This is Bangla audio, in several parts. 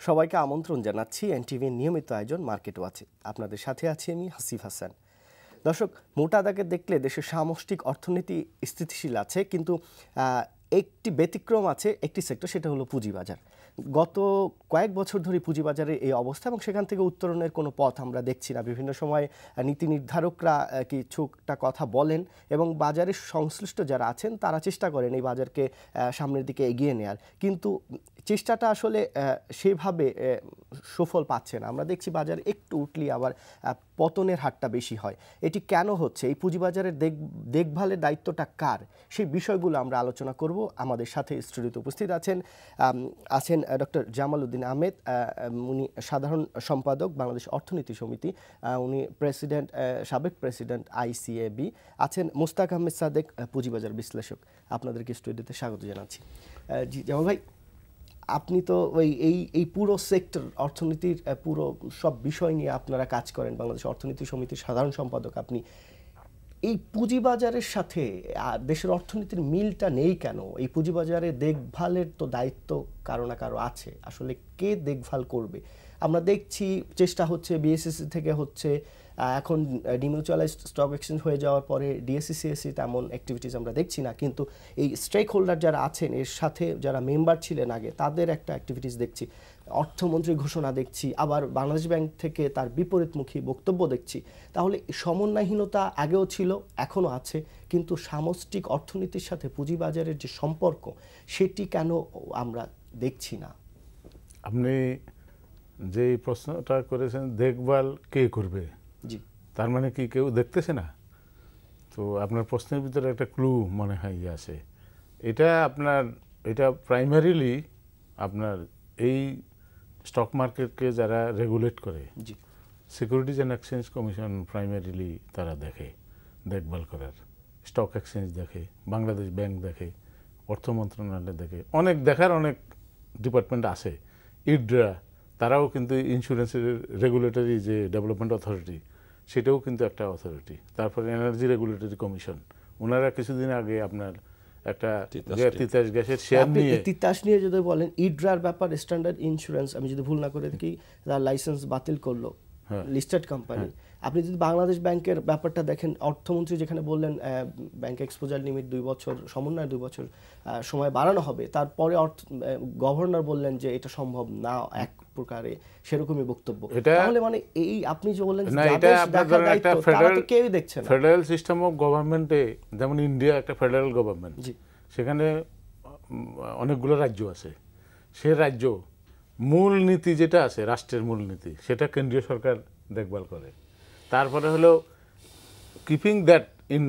সবাইকে আমন্ত্রণ জানাচ্ছি এনটিভির নিয়মিত আয়োজন মার্কেট ওয়াচে। আপনাদের সাথে আছি আমি হাসিফ হাসান। দর্শক, মোটা দাগে দেখলে দেশের সামষ্টিক অর্থনীতি স্থিতিশীল আছে, কিন্তু একটি ব্যতিক্রম আছে, একটি সেক্টর, সেটা হলো পুঁজিবাজার। গত কয়েক বছর ধরে পুঁজিবাজারের এই অবস্থা এবং সেখান থেকে উত্তরণের কোনো পথ আমরা দেখছি না। বিভিন্ন সময় নীতি নির্ধারকরা কিছুটা কথা বলেন এবং বাজারের সংশ্লিষ্ট যারা আছেন তারা চেষ্টা করেন এই বাজারকে সামনের দিকে এগিয়ে নেয়ার, কিন্তু চেষ্টাটা আসলে সেভাবে সুফল পাচ্ছে না। আমরা দেখছি বাজার একটু উঠলেই আবার পতনের হারটা বেশি হয়। এটি কেন হচ্ছে? এই পুঁজিবাজারের দেখভালের দায়িত্বটা কার? সেই বিষয়গুলো আমরা আলোচনা করব। আমাদের সাথে স্টুডিওতে উপস্থিত আছেন ডক্টর জামাল উদ্দিন আহমেদ, উনি সাধারণ সম্পাদক বাংলাদেশ অর্থনীতি সমিতি, উনি সাবেক প্রেসিডেন্ট ICAB। আছেন মুস্তাক আহমেদ সাদেক, পুঁজিবাজার বিশ্লেষক। আপনাদেরকে স্টুডিওতে স্বাগত জানাচ্ছি। জি জামাল ভাই, আপনি তো এই পুরো সেক্টর অর্থনীতির পুরো সব বিষয় নিয়ে আপনারা কাজ করেন, বাংলাদেশ অর্থনীতি সমিতির সাধারণ সম্পাদক আপনি। এই পুঁজিবাজারের সাথে দেশের অর্থনীতির মিলটা নেই কেন? এই পুঁজিবাজারের দেখভালের তো দায়িত্ব কারো না কারো আছে, আসলে কে দেখভাল করবে? আমরা দেখছি চেষ্টা হচ্ছে, বিএসসি থেকে হচ্ছে, এখন ডিমিউচুয়ালাইজড স্টক এক্সচেঞ্জ হয়ে যাওয়ার পরে DSE-CSE তেমন অ্যাক্টিভিটিস আমরা দেখছি না, কিন্তু এই স্টেক হোল্ডার যারা আছেন, এর সাথে যারা মেম্বার ছিলেন আগে, তাদের একটা অ্যাক্টিভিটিস দেখছি। অর্থমন্ত্রী ঘোষণা দেখছি, আবার বাংলাদেশ ব্যাংক থেকে তার বিপরীতমুখী বক্তব্য দেখছি। তাহলে সমন্বয়হীনতা আগেও ছিল, এখনও আছে, কিন্তু সামষ্টিক অর্থনীতির সাথে পুঁজিবাজারের যে সম্পর্ক, সেটি কেন আমরা দেখছি না? আপনি যে প্রশ্নটা করেছেন, দেখভাল কে করবে, জি, তার মানে কি কেউ দেখতেছে না? তো আপনার প্রশ্নের ভিতরে একটা ক্লু মনে হয় আছে। এটা প্রাইমারিলি আপনার এই স্টক মার্কেটকে যারা রেগুলেট করে, জি, securities and exchange commission primarily তারা দেখভাল করার। স্টক এক্সচেঞ্জ দেখে, বাংলাদেশ ব্যাংক দেখে, অর্থ মন্ত্রণালয় দেখে, দেখার অনেক ডিপার্টমেন্ট আছে। ইডরা, তারাও কিন্তু ইন্স্যুরেন্সের রেগুলেটরি যে ডেভেলপমেন্ট অথরিটি, সেটাও কিন্তু একটা অথরিটি। তারপরে এনার্জি রেগুলেটরি কমিশন, ওনারা কিছুদিন আগে আপনার একটা তিতাস গ্যাসের শেয়ার নিয়ে, তিতাস নিয়ে যদি বলেন, ইডরার ব্যাপার, স্ট্যান্ডার্ড ইন্স্যুরেন্স, আমি যদি ভুল না করে থাকি, তার লাইসেন্স বাতিল করলো, লিস্টেড কোম্পানি। আপনি যদি বাংলাদেশ ব্যাংকের ব্যাপারটা দেখেন, অর্থমন্ত্রী যেখানে বললেন ব্যাংক এক্সপোজার লিমিট 2 বছর, সমন্বয় 2 বছর সময় বাড়ানো হবে, তারপরে গভর্নর বললেন যে এটা সম্ভব না, এক প্রকারে সেরকমই বক্তব্য। তাহলে মানে এই আপনি যে বললেন কেউই দেখছে না। ফেডারেল সিস্টেম অফ গভর্নমেন্টে, যেমন ইন্ডিয়া একটা ফেডারেল গভর্নমেন্ট, সেখানে অনেকগুলো রাজ্য আছে। সে রাজ্য মূল নীতি যেটা আছে, রাষ্ট্রের মূল নীতি, সেটা কেন্দ্রীয় সরকার দেখভাল করে। তারপরে হলো কিপিং দ্যাট ইন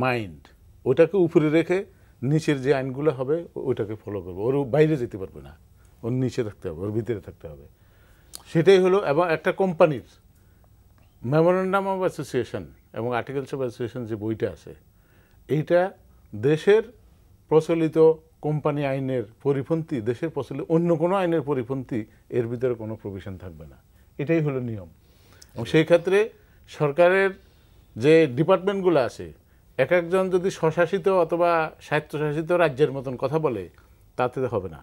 মাইন্ড, ওটাকে উপরে রেখে নিচের যে আইনগুলো হবে ওইটাকে ফলো করবে। ওর বাইরে যেতে পারবে না, ওর নিচে থাকতে হবে, ওর ভিতরে থাকতে হবে। সেটাই হলো। এবং একটা কোম্পানির মেমোরেন্ডাম অফ অ্যাসোসিয়েশন এবং আর্টিকেলস অফ অ্যাসোসিয়েশন যে বইটা আছে, এইটা দেশের প্রচলিত কোম্পানি আইনের পরিপন্থী, দেশের প্রচলিত অন্য কোনো আইনের পরিপন্থী, এর ভিতরে কোনো প্রভিশন থাকবে না। এটাই হলো নিয়ম। এবং সেই ক্ষেত্রে সরকারের যে ডিপার্টমেন্টগুলো আছে, এক একজন যদি স্বশাসিত অথবা স্বায়ত্তশাসিত রাজ্যের মতন কথা বলে, তাতে হবে না।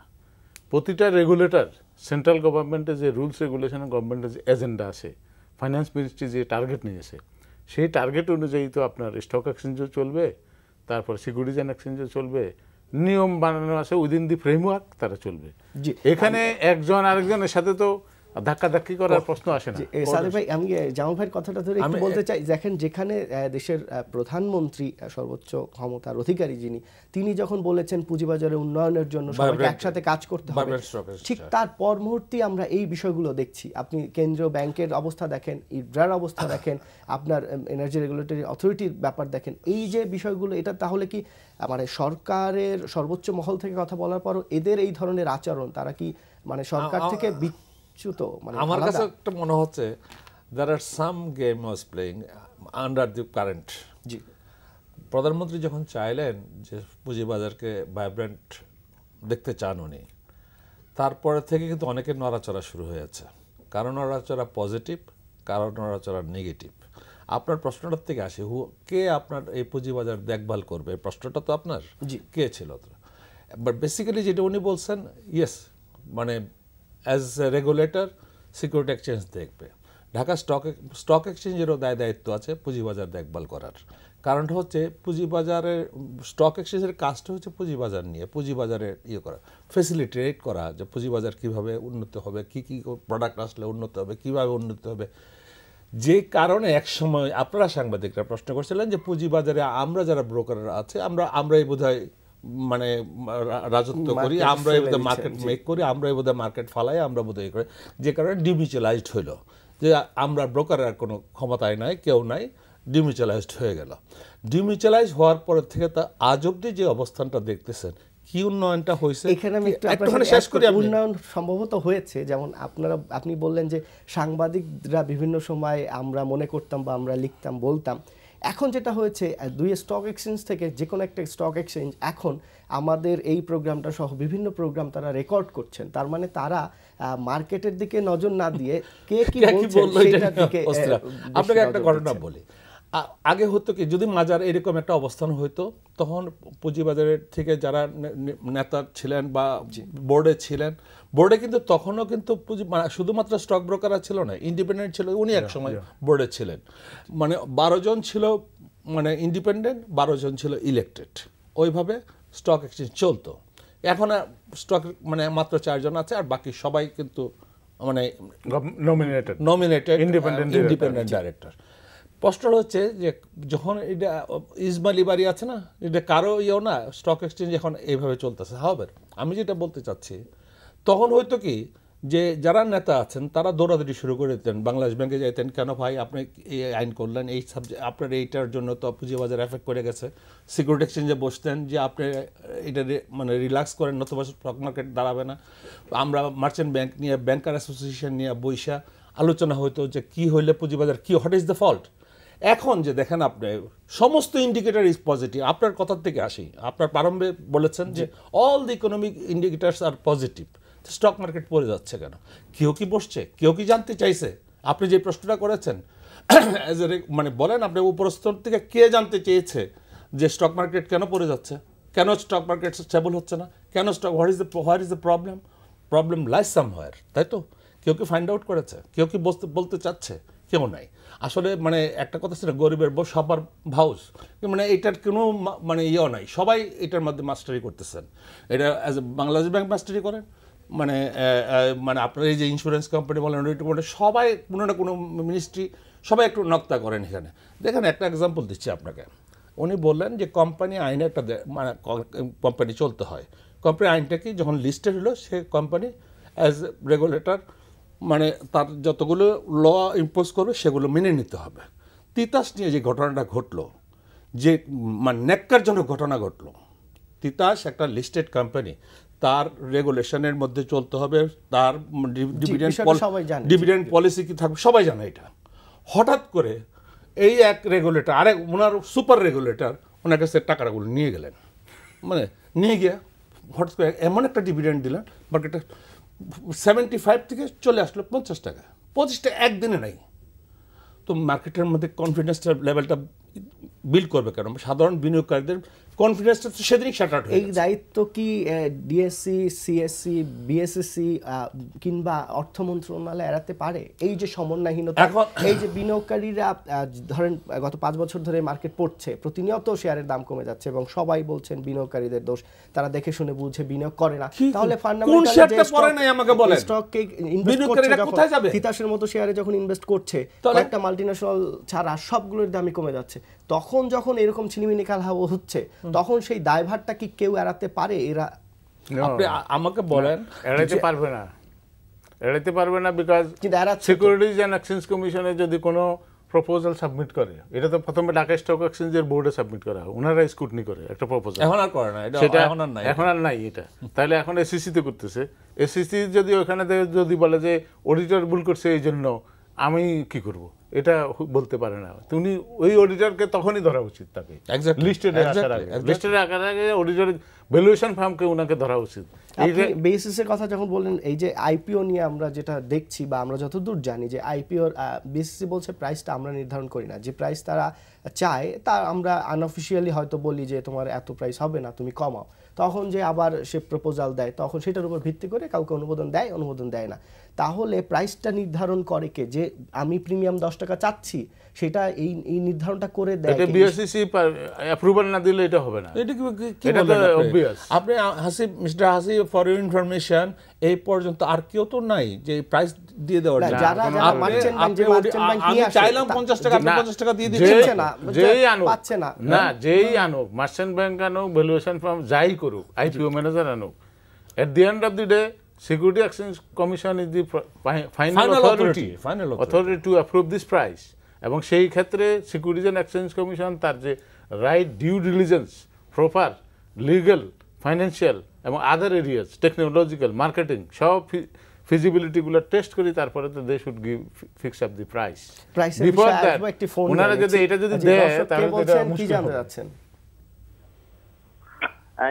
প্রতিটা রেগুলেটর, সেন্ট্রাল গভর্নমেন্টের যে রুলস রেগুলেশন, গভর্নমেন্টের যে এজেন্ডা আছে, ফাইন্যান্স মিনিস্ট্রি যে টার্গেট নিয়েছে, সেই টার্গেট অনুযায়ী তো আপনার স্টক এক্সচেঞ্জও চলবে, তারপর সিকিউরিটিজ অ্যান্ড এক্সচেঞ্জও চলবে, নিয়ম বানানো আছে, উইদিন দি ফ্রেমওয়ার্ক তারা চলবে। এখানে একজন আরেকজনের সাথে তো ধাক্কাধাক্কি করার প্রশ্ন আসে না। সাদেক ভাই, আমি জামাল ভাইয়ের কথাটা ধরে একটু বলতে চাই। দেখেন, যেখানে দেশের প্রধানমন্ত্রী, সর্বোচ্চ ক্ষমতার অধিকারী যিনি, তিনি যখন বলেছেন পুঁজিবাজারের উন্নয়নের জন্য সবাইকে একসাথে কাজ করতে হবে, ঠিক তার পর মুহূর্তে আমরা এই বিষয়গুলো দেখছি। আপনি কেন্দ্রীয় ব্যাংকের অবস্থা দেখেন, ইডরার অবস্থা দেখেন, আপনার এনার্জি রেগুলেটরি অথরিটির ব্যাপার দেখেন। এই যে বিষয়গুলো, এটা তাহলে কি মানে সরকারের সর্বোচ্চ মহল থেকে কথা বলার পরও এদের এই ধরনের আচরণ, তারা কি মানে সরকার থেকে আমার কাছে একটা মনে হচ্ছে there are some game was playing under the current. জি, প্রধানমন্ত্রী যখন চাইলেন যে পুঁজিবাজারকে ভাইব্রেন্ট দেখতে চান উনি, তারপরে থেকে কিন্তু অনেকের নড়াচড়া শুরু হয়েছে। কারণ নড়াচড়া পজিটিভ, কারণ নড়াচড়া নেগেটিভ। আপনার প্রশ্নটার থেকে আসে, কে আপনার এই পুঁজিবাজার দেখভাল করবে, প্রশ্নটা তো আপনার কে ছিল। বাট বেসিক্যালি যেটা উনি বলছেন, ইয়েস, মানে as a regulator security exchange দেখবে। ঢাকা স্টক এক্সচেঞ্জেরও দায়িত্ব আছে পুঁজিবাজার দেখভাল করার। কারণটা হচ্ছে পুঁজিবাজারের স্টক এক্সচেঞ্জের কাজটা হচ্ছে পুঁজিবাজার নিয়ে পুঁজিবাজারের করা, ফেসিলিটেট করা, যে পুঁজিবাজার কীভাবে উন্নত হবে, কী কী প্রোডাক্ট আসলে উন্নত হবে, কীভাবে উন্নত হবে। যে কারণে একসময় আপনারা সাংবাদিকরা প্রশ্ন করছিলেন যে পুঁজিবাজারে আমরা যারা ব্রোকাররা আছে আমরাই বোধহয় মানে রাজত্ব করি, আমরাই বোধহয় মার্কেট মেক করি, আমরাই বোধহয় মার্কেট ফালাই, আমরা বোধহয় করি, যে কারণে ডিমিউচুয়ালাইজড হইল, যে আমরা ব্রোকারের আর কোনো ক্ষমতায় নাই, কেউ নাই, ডিমিউচুয়ালাইজড হয়ে গেল। ডিমিউচুয়ালাইজ হওয়ার পর থেকে তা আজ অব্দি যে অবস্থানটা দেখতেছেন, কি উন্নয়নটা হয়েছে এখানে আমি শেষ করি। উন্নয়ন সম্ভবত হয়েছে, যেমন আপনি বললেন যে সাংবাদিকরা বিভিন্ন সময় আমরা মনে করতাম বা আমরা লিখতাম বলতাম, এখন যেটা হয়েছে দুই স্টক এক্সচেঞ্জ থেকে যে কোনো একটা স্টক এক্সচেঞ্জ এখন আমাদের এই প্রোগ্রামটা সহ বিভিন্ন প্রোগ্রাম তারা রেকর্ড করছেন। তার মানে তারা মার্কেটের দিকে নজর না দিয়ে কে কি বলছে সেটার দিকে। আপনাকে একটা ঘটনা বলি, আগে হতো কি, যদি মাজার এরকম একটা অবস্থান হইতো, তখন পুঁজিবাজারের থেকে যারা নেতা ছিলেন বা বোর্ডে ছিলেন, বোর্ডে কিন্তু তখনও কিন্তু শুধুমাত্র স্টক ব্রোকাররা ছিল না, ইন্ডিপেন্ডেন্ট ছিল, উনি এক সময় বোর্ডে ছিলেন, মানে 12 জন ছিল মানে ইন্ডিপেন্ডেন্ট, 12 জন ছিল ইলেক্টেড, ওইভাবে স্টক এক্সচেঞ্জ চলতো। এখন স্টক মানে মাত্র 4 জন আছে, আর বাকি সবাই কিন্তু মানে নমিনেটেড ইন্ডিপেন্ডেন্ট ডাইরেক্টর। প্রশ্নটা হচ্ছে যে যখন এটা ইসমাইলি বাড়ি আছে না, এটা কারো না, স্টক এক্সচেঞ্জ এখন এইভাবে চলতেছে। হবে, আমি যেটা বলতে চাচ্ছি, তখন হয়তো কি যে যারা নেতা আছেন তারা দৌড়াদৌড়ি শুরু করে দিতেন, বাংলাদেশ ব্যাংকে যাইতেন, কেন ভাই আপনি এই আইন করলেন, এই সাবজেক্ট আপনার এইটার জন্য তো পুঁজিবাজার এফেক্ট করে গেছে। সিকিউরিটি এক্সচেঞ্জে বসতেন যে আপনি এটা মানে রিল্যাক্স করেন, নতুবা স্টক মার্কেট দাঁড়াবে না। আমরা মার্চেন্ট ব্যাংক নিয়ে, ব্যাংকার অ্যাসোসিয়েশন নিয়ে বৈশা আলোচনা হইতো যে কী হইলে পুঁজিবাজার কি, হোয়াট ইজ দ্য ফল্ট। এখন যে দেখেন আপনি সমস্ত ইন্ডিকেটর ইজ পজিটিভ। আপনার কথার থেকে আসি, আপনার প্রারম্ভে বলেছেন যে all the economic indicators are positive, stock market পড়ে যাচ্ছে কেন? কেউ কি বসছে? কেউ কি জানতে চাইছে? আপনি যে প্রশ্নটা করেছেন মানে বলেন, আপনি উপরস্তর থেকে কে জানতে চেয়েছে যে স্টক মার্কেট কেন পড়ে যাচ্ছে, কেন স্টক মার্কেট স্টেবল হচ্ছে না, কেন stock, what is the problem lies somewhere, তাই তো? কেউ কি ফাইন্ড আউট করেছে? কেউ কি বলতে চাচ্ছে? কেউ নাই। আসলে মানে একটা কথা ছিল, গরিবের বউ সবার ভাউস, মানে এটার কোনো মানে নাই, সবাই এটার মধ্যে মাস্টারি করতেছেন। এটা অ্যাজ এ বাংলাদেশ ব্যাংক মাস্টারি করেন, মানে মানে আপনার এই যে ইন্স্যুরেন্স কোম্পানি বলেন, সবাই কোনো না কোনো মিনিস্ট্রি সবাই একটু নক্তা করেন এখানে। দেখেন একটা এক্সাম্পল দিচ্ছি আপনাকে। উনি বললেন যে কোম্পানি আইনে একটা মানে কোম্পানি চলতে হয়, কোম্পানি আইনটা কি, যখন লিস্টেড হলো সে কোম্পানি অ্যাজ রেগুলেটর মানে তার যতগুলো ল ইম্পোজ করবে সেগুলো মেনে নিতে হবে। তিতাস নিয়ে যে ঘটনাটা ঘটলো, যে মানে ন্যাক্কারজনক ঘটনা ঘটলো, তিতাস একটা লিস্টেড কোম্পানি, তার রেগুলেশনের মধ্যে চলতে হবে, তার ডিভিডেন্ড পলিসি কি থাকবে সবাই জানে এটা। হঠাৎ করে এই এক রেগুলেটর, আরেক ওনার সুপার রেগুলেটর ওনার কাছে টাকাগুলো নিয়ে গেলেন, মানে নিয়ে গিয়ে হঠাৎ করে এমন একটা ডিভিডেন্ড দিলেন, মার্কেটটা 75 থেকে চলে আসলো 50 টাকা, 25টা একদিনে নাই। তো মার্কেটের মধ্যে কনফিডেন্সটার লেভেলটা বিল্ড করবে কেন? সাধারণ বিনিয়োগকারীদের কনফিডেন্সটা তো সেদিনই শাটার্ড হয়ে গেছে। এই দায়িত্ব কি ডিএসসি, সিএসসি, বিএসএসসি কিংবা অর্থ মন্ত্রণালয় এড়াতে পারে? এই যে সমন্বয়হীনতা, এই যে বিনিয়োগকারীরা ধরেন গত 5 বছর ধরে মার্কেট পড়ছে, প্রতিনিয়ত শেয়ারের দাম কমে যাচ্ছে এবং সবাই বলছেন বিনিয়োগকারীদের দোষ, তারা দেখে শুনে বুঝে বিনিয়োগ করে না। তাহলে ফান্ডামেন্টাল স্টকে ইনভেস্ট করছে, যখন তিতাসের মতো শেয়ারে যখন ইনভেস্ট করছে, একটা মাল্টিন্যাশনাল ছাড়া সবগুলোর দামই কমে যাচ্ছে, তখন যখন এরকম ছিনিমিনি খেলা হচ্ছে, তখন সেই দায়ভারটা কি কেউ এড়াতে পারে? এরা আপনি আমাকে বলেন, এড়াতে পারবে না, বিকজ সিকিউরিটিজ অ্যান্ড এক্সচেঞ্জ কমিশনে যদি কোনো প্রপোজাল সাবমিট করে, এটা তো প্রথমে ঢাকা স্টক এক্সচেঞ্জের বোর্ডে সাবমিট করা হয়, ওনারা স্ক্রুটিনি করে একটা প্রপোজাল। এখন আর করে না, সেটা এখন আর নাই এটা। তাহলে এখন এসইসিতে করতেছে। এসইসি যদি ওখানে যদি বলে যে অডিটর ভুল করছে এই জন্য আমি কি করব, এটা বলতে পারে না। তুমি ওই অডিটরকে তখনই ধরা উচিত, তাকে লিস্টেডে আসার আগে অডিটর ভ্যালুয়েশন ফার্মকে ওনাকে ধরা উচিত। বেসিসের কথা যখন বললেন, এই যে আইপিও নিয়ে আমরা যেটা দেখছি বা আমরা যতদূর জানি যে আইপিওর বিএসসি বলছে প্রাইসটা আমরা নির্ধারণ করি না, যে প্রাইস তারা চায় তা আমরা আনঅফিশিয়ালি হয়তো বলি যে তোমার এত প্রাইস হবে না, তুমি কমাও। তখন যে আবার সে প্রপোজাল দেয়, তখন সেটার উপর ভিত্তি করে কাউকে অনুমোদন দেয় না। তাহলে প্রাইসটা নির্ধারণ করে কে? যে আমি প্রিমিয়াম 10 টাকা চাচ্ছি, সেটা এই নির্ধারণটা করে দেয় এটা বিএসইসি অ্যাপ্রুভাল না দিলে এটা হবে না। এটা কি এটা তো obvious। আপনি mister Hasib, for your information, এই পর্যন্ত আর কেউ তো নাই যে প্রাইস দিয়ে দেওয়ার জন্য। আমি চাইলাম 50 টাকা, আপনি 50 টাকা দিয়ে দিচ্ছেন না। যেই আনুক, মার্চেন্ট ব্যাংক আনুক, ভ্যালুয়েশন ফার্ম যাই করুক, আইপিও ম্যানেজার আনুক, at the end of the day Security Exchange Commission is the final authority to approve this price. এবং সেই ক্ষেত্রে সিকিউরিটিজ অ্যান্ড এক্সচেঞ্জ কমিশন তার যে right due diligence, proper legal, financial এবং আদার এরিয়াস, টেকনোলজিক্যাল, মার্কেটিং, সব ফিজিবিলিটিগুলো টেস্ট করি, তারপরে তো they should give fix up the price. Before that ওনারা যদি এটা যদি দেয় তাহলে কি জানতে যাচ্ছেন?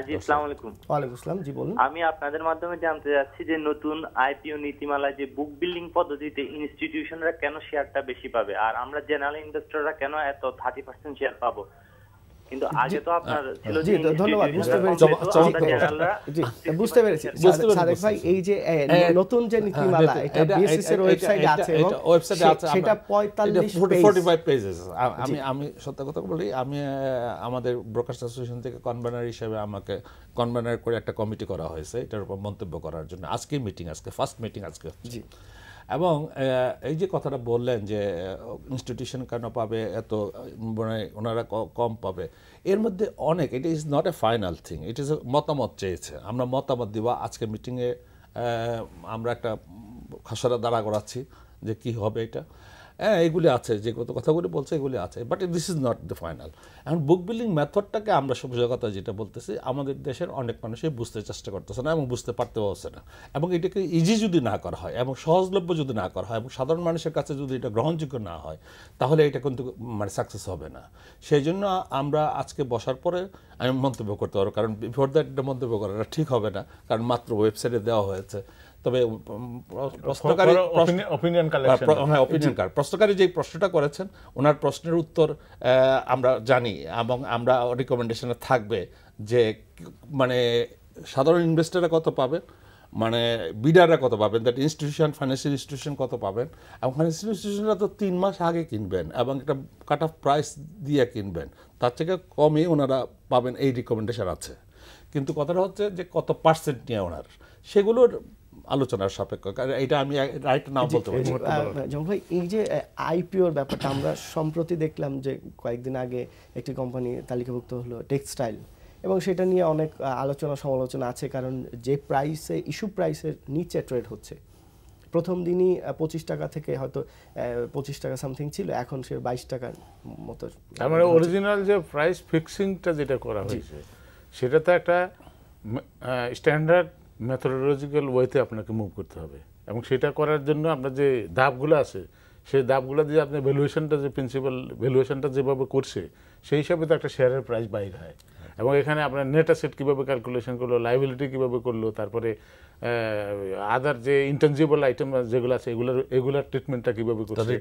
জি, আসসালামু আলাইকুম। ওয়ালাইকুম আসসালাম, জি বলুন। আমি আপনাদের মাধ্যমে জানতে যাচ্ছি যে নতুন আইপিও নীতিমালায় যে বুক বিল্ডিং পদ্ধতিতে ইনস্টিটিউশনরা কেন শেয়ারটা বেশি পাবে, আর আমরা জেনারেল ইনভেস্টররা কেন এত 30% শেয়ার পাবো? কিন্তু আগে তো আপনার ছিল যে ধন্যবাদ, বুঝতে পেরেছি সাদেক ভাই। এই যে নতুন যে নীতিমালা, এটা বিএসইসি এর ওয়েবসাইটে আছে এবং সেটা 45 পেজেস। আমি সত্য কথা বলি, আমি আমাদের ব্রোকার্স অ্যাসোসিয়েশন থেকে কনভেনার হিসেবে আমাকে কনভেনার করে একটা কমিটি করা হয়েছে এটার উপর মন্তব্য করার জন্য। আজকে মিটিং, আজকে ফার্স্ট মিটিং আজকে হচ্ছে। এবং এই যে কথাটা বললেন যে ইনস্টিটিউশন কেন পাবে এত, মানে ওনারা কম পাবে, এর মধ্যে অনেক, it is not a final thing, it is মতামত চেয়েছে। আমরা মতামত দিব। আজকে মিটিংয়ে আমরা একটা খসড়া দাঁড়া করাচ্ছি যে কি হবে এটা। হ্যাঁ, এগুলি আছে, যে কত কথাগুলি বলছে এগুলি আছে, but this is not the final. এখন বুক বিল্ডিং মেথডটাকে আমরা কথা যেটা বলতেছি, আমাদের দেশের অনেক মানুষই বুঝতে চেষ্টা করতেছে না এবং বুঝতে পারতেও হচ্ছে না। এবং এটাকে ইজি যদি না করা হয় এবং সহজলভ্য যদি না করা হয় এবং সাধারণ মানুষের কাছে যদি এটা গ্রহণযোগ্য না হয়, তাহলে এটা কিন্তু মানে সাকসেস হবে না। সেই জন্য আমরা আজকে বসার পরে আমি মন্তব্য করতে পারবো, কারণ বিফোর দ্যাট এটা মন্তব্য করাটা ঠিক হবে না, কারণ মাত্র ওয়েবসাইটে দেওয়া হয়েছে। তবে প্রশ্নকারী যে প্রশ্নটা করেছেন, ওনার প্রশ্নের উত্তর আমরা জানি এবং আমরা রিকমেন্ডেশনে থাকবে যে মানে সাধারণ ইনভেস্টররা কত পাবেন, মানে বিডাররা কত পাবেন, দ্যাট ইনস্টিটিউশন, ফাইন্যান্সিয়াল ইনস্টিটিউশন কত পাবেন, এবং ফাইন্যান্সিয়াল ইনস্টিটিউশনরা তো 3 মাস আগে কিনবেন এবং একটা কাট অফ প্রাইস দিয়ে কিনবেন, তার থেকে কমই ওনারা পাবেন, এই রিকমেন্ডেশন আছে। কিন্তু কথাটা হচ্ছে যে কত পার্সেন্ট নিয়ে ওনার, সেগুলোর আলোচনার সাপেক্ষ, এটা আমি রাইট নাও বলতে পারি। যেমন ভাই, এই যে আইপিওর ব্যাপারটা আমরা সম্প্রতি দেখলাম যে কয়েকদিন আগে একটি কোম্পানি তালিকাভুক্ত হলো, টেক্সটাইল, এবং সেটা নিয়ে অনেক আলোচনা সমালোচনা আছে, কারণ যে প্রাইসে, ইস্যু প্রাইসের নিচে ট্রেড হচ্ছে। প্রথম দিনই 25 টাকা থেকে হয়তো 25 টাকা সামথিং ছিল, এখন সে 22 টাকার মতো। মানে অরিজিনাল যে প্রাইস ফিক্সিংটা যেটা করা হয়েছে, সেটা তো একটা স্ট্যান্ডার্ড মেথোডোলজিক্যাল ওয়েতে আপনাকে মুভ করতে হবে, এবং সেটা করার জন্য আপনার যে ধাপগুলো আছে, সেই ধাপগুলো দিয়ে আপনি ভ্যালুয়েশনটা, যে প্রিন্সিপাল ভ্যালুয়েশনটা যেভাবে করছে, সেই হিসাবে তো একটা শেয়ারের প্রাইস বাইর হয়। এবং এখানে আপনার নেট অ্যাসেট কীভাবে ক্যালকুলেশন করলো, লাইবিলিটি কীভাবে করলো, তারপরে আদার যে ইনটেনজিবল আইটেম যেগুলো আছে এগুলোর ট্রিটমেন্টটা কীভাবে করছে,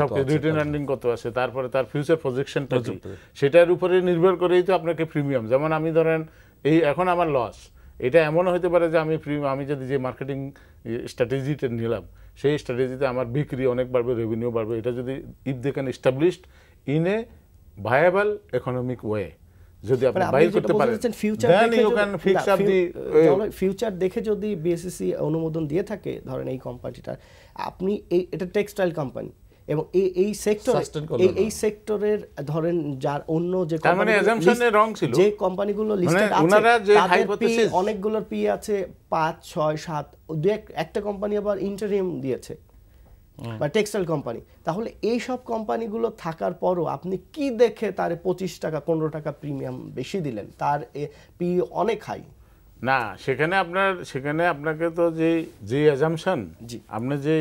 সব রিটার্ন আর্নিং কত আছে, তারপরে তার ফিউচার প্রজেকশনটা কি, সেটার উপরে নির্ভর করেই তো আপনাকে প্রিমিয়াম। যেমন আমি ধরেন এই এখন আমার লস, এটা এমনও হতে পারে যে আমি যদি যে মার্কেটিং স্ট্র্যাটেজিটা নিলাম, সেই স্ট্র্যাটেজিতে আমার বিক্রি অনেক বাড়বে, রেভিনিউ বাড়বে, এটা যদি if they can established in a viable economic way, যদি আপনি বাইর করতে পারেন, then you can fix up the future দেখে যদি বিএসইসি অনুমোদন দিয়ে থাকে, ধরেন এই কোম্পানিটা, আপনি এটা টেক্সটাইল কোম্পানি এবং এই সেক্টরের ধরেন যার অন্য যে যে কোম্পানিগুলো লিস্টেড আছে, অনেকগুলোর পি আছে 5, 6, 7, একটা কোম্পানি আবার ইন্টারিম দিয়েছে বা টেক্সটাইল কোম্পানি। তাহলে এই সব কোম্পানিগুলো থাকার পরও আপনি কি দেখে তার 25 টাকা 15 টাকা প্রিমিয়াম বেশি দিলেন? তার পি অনেক হাই না, সেখানে আপনাকে তো যে অ্যাজাম্পশন, আপনি যে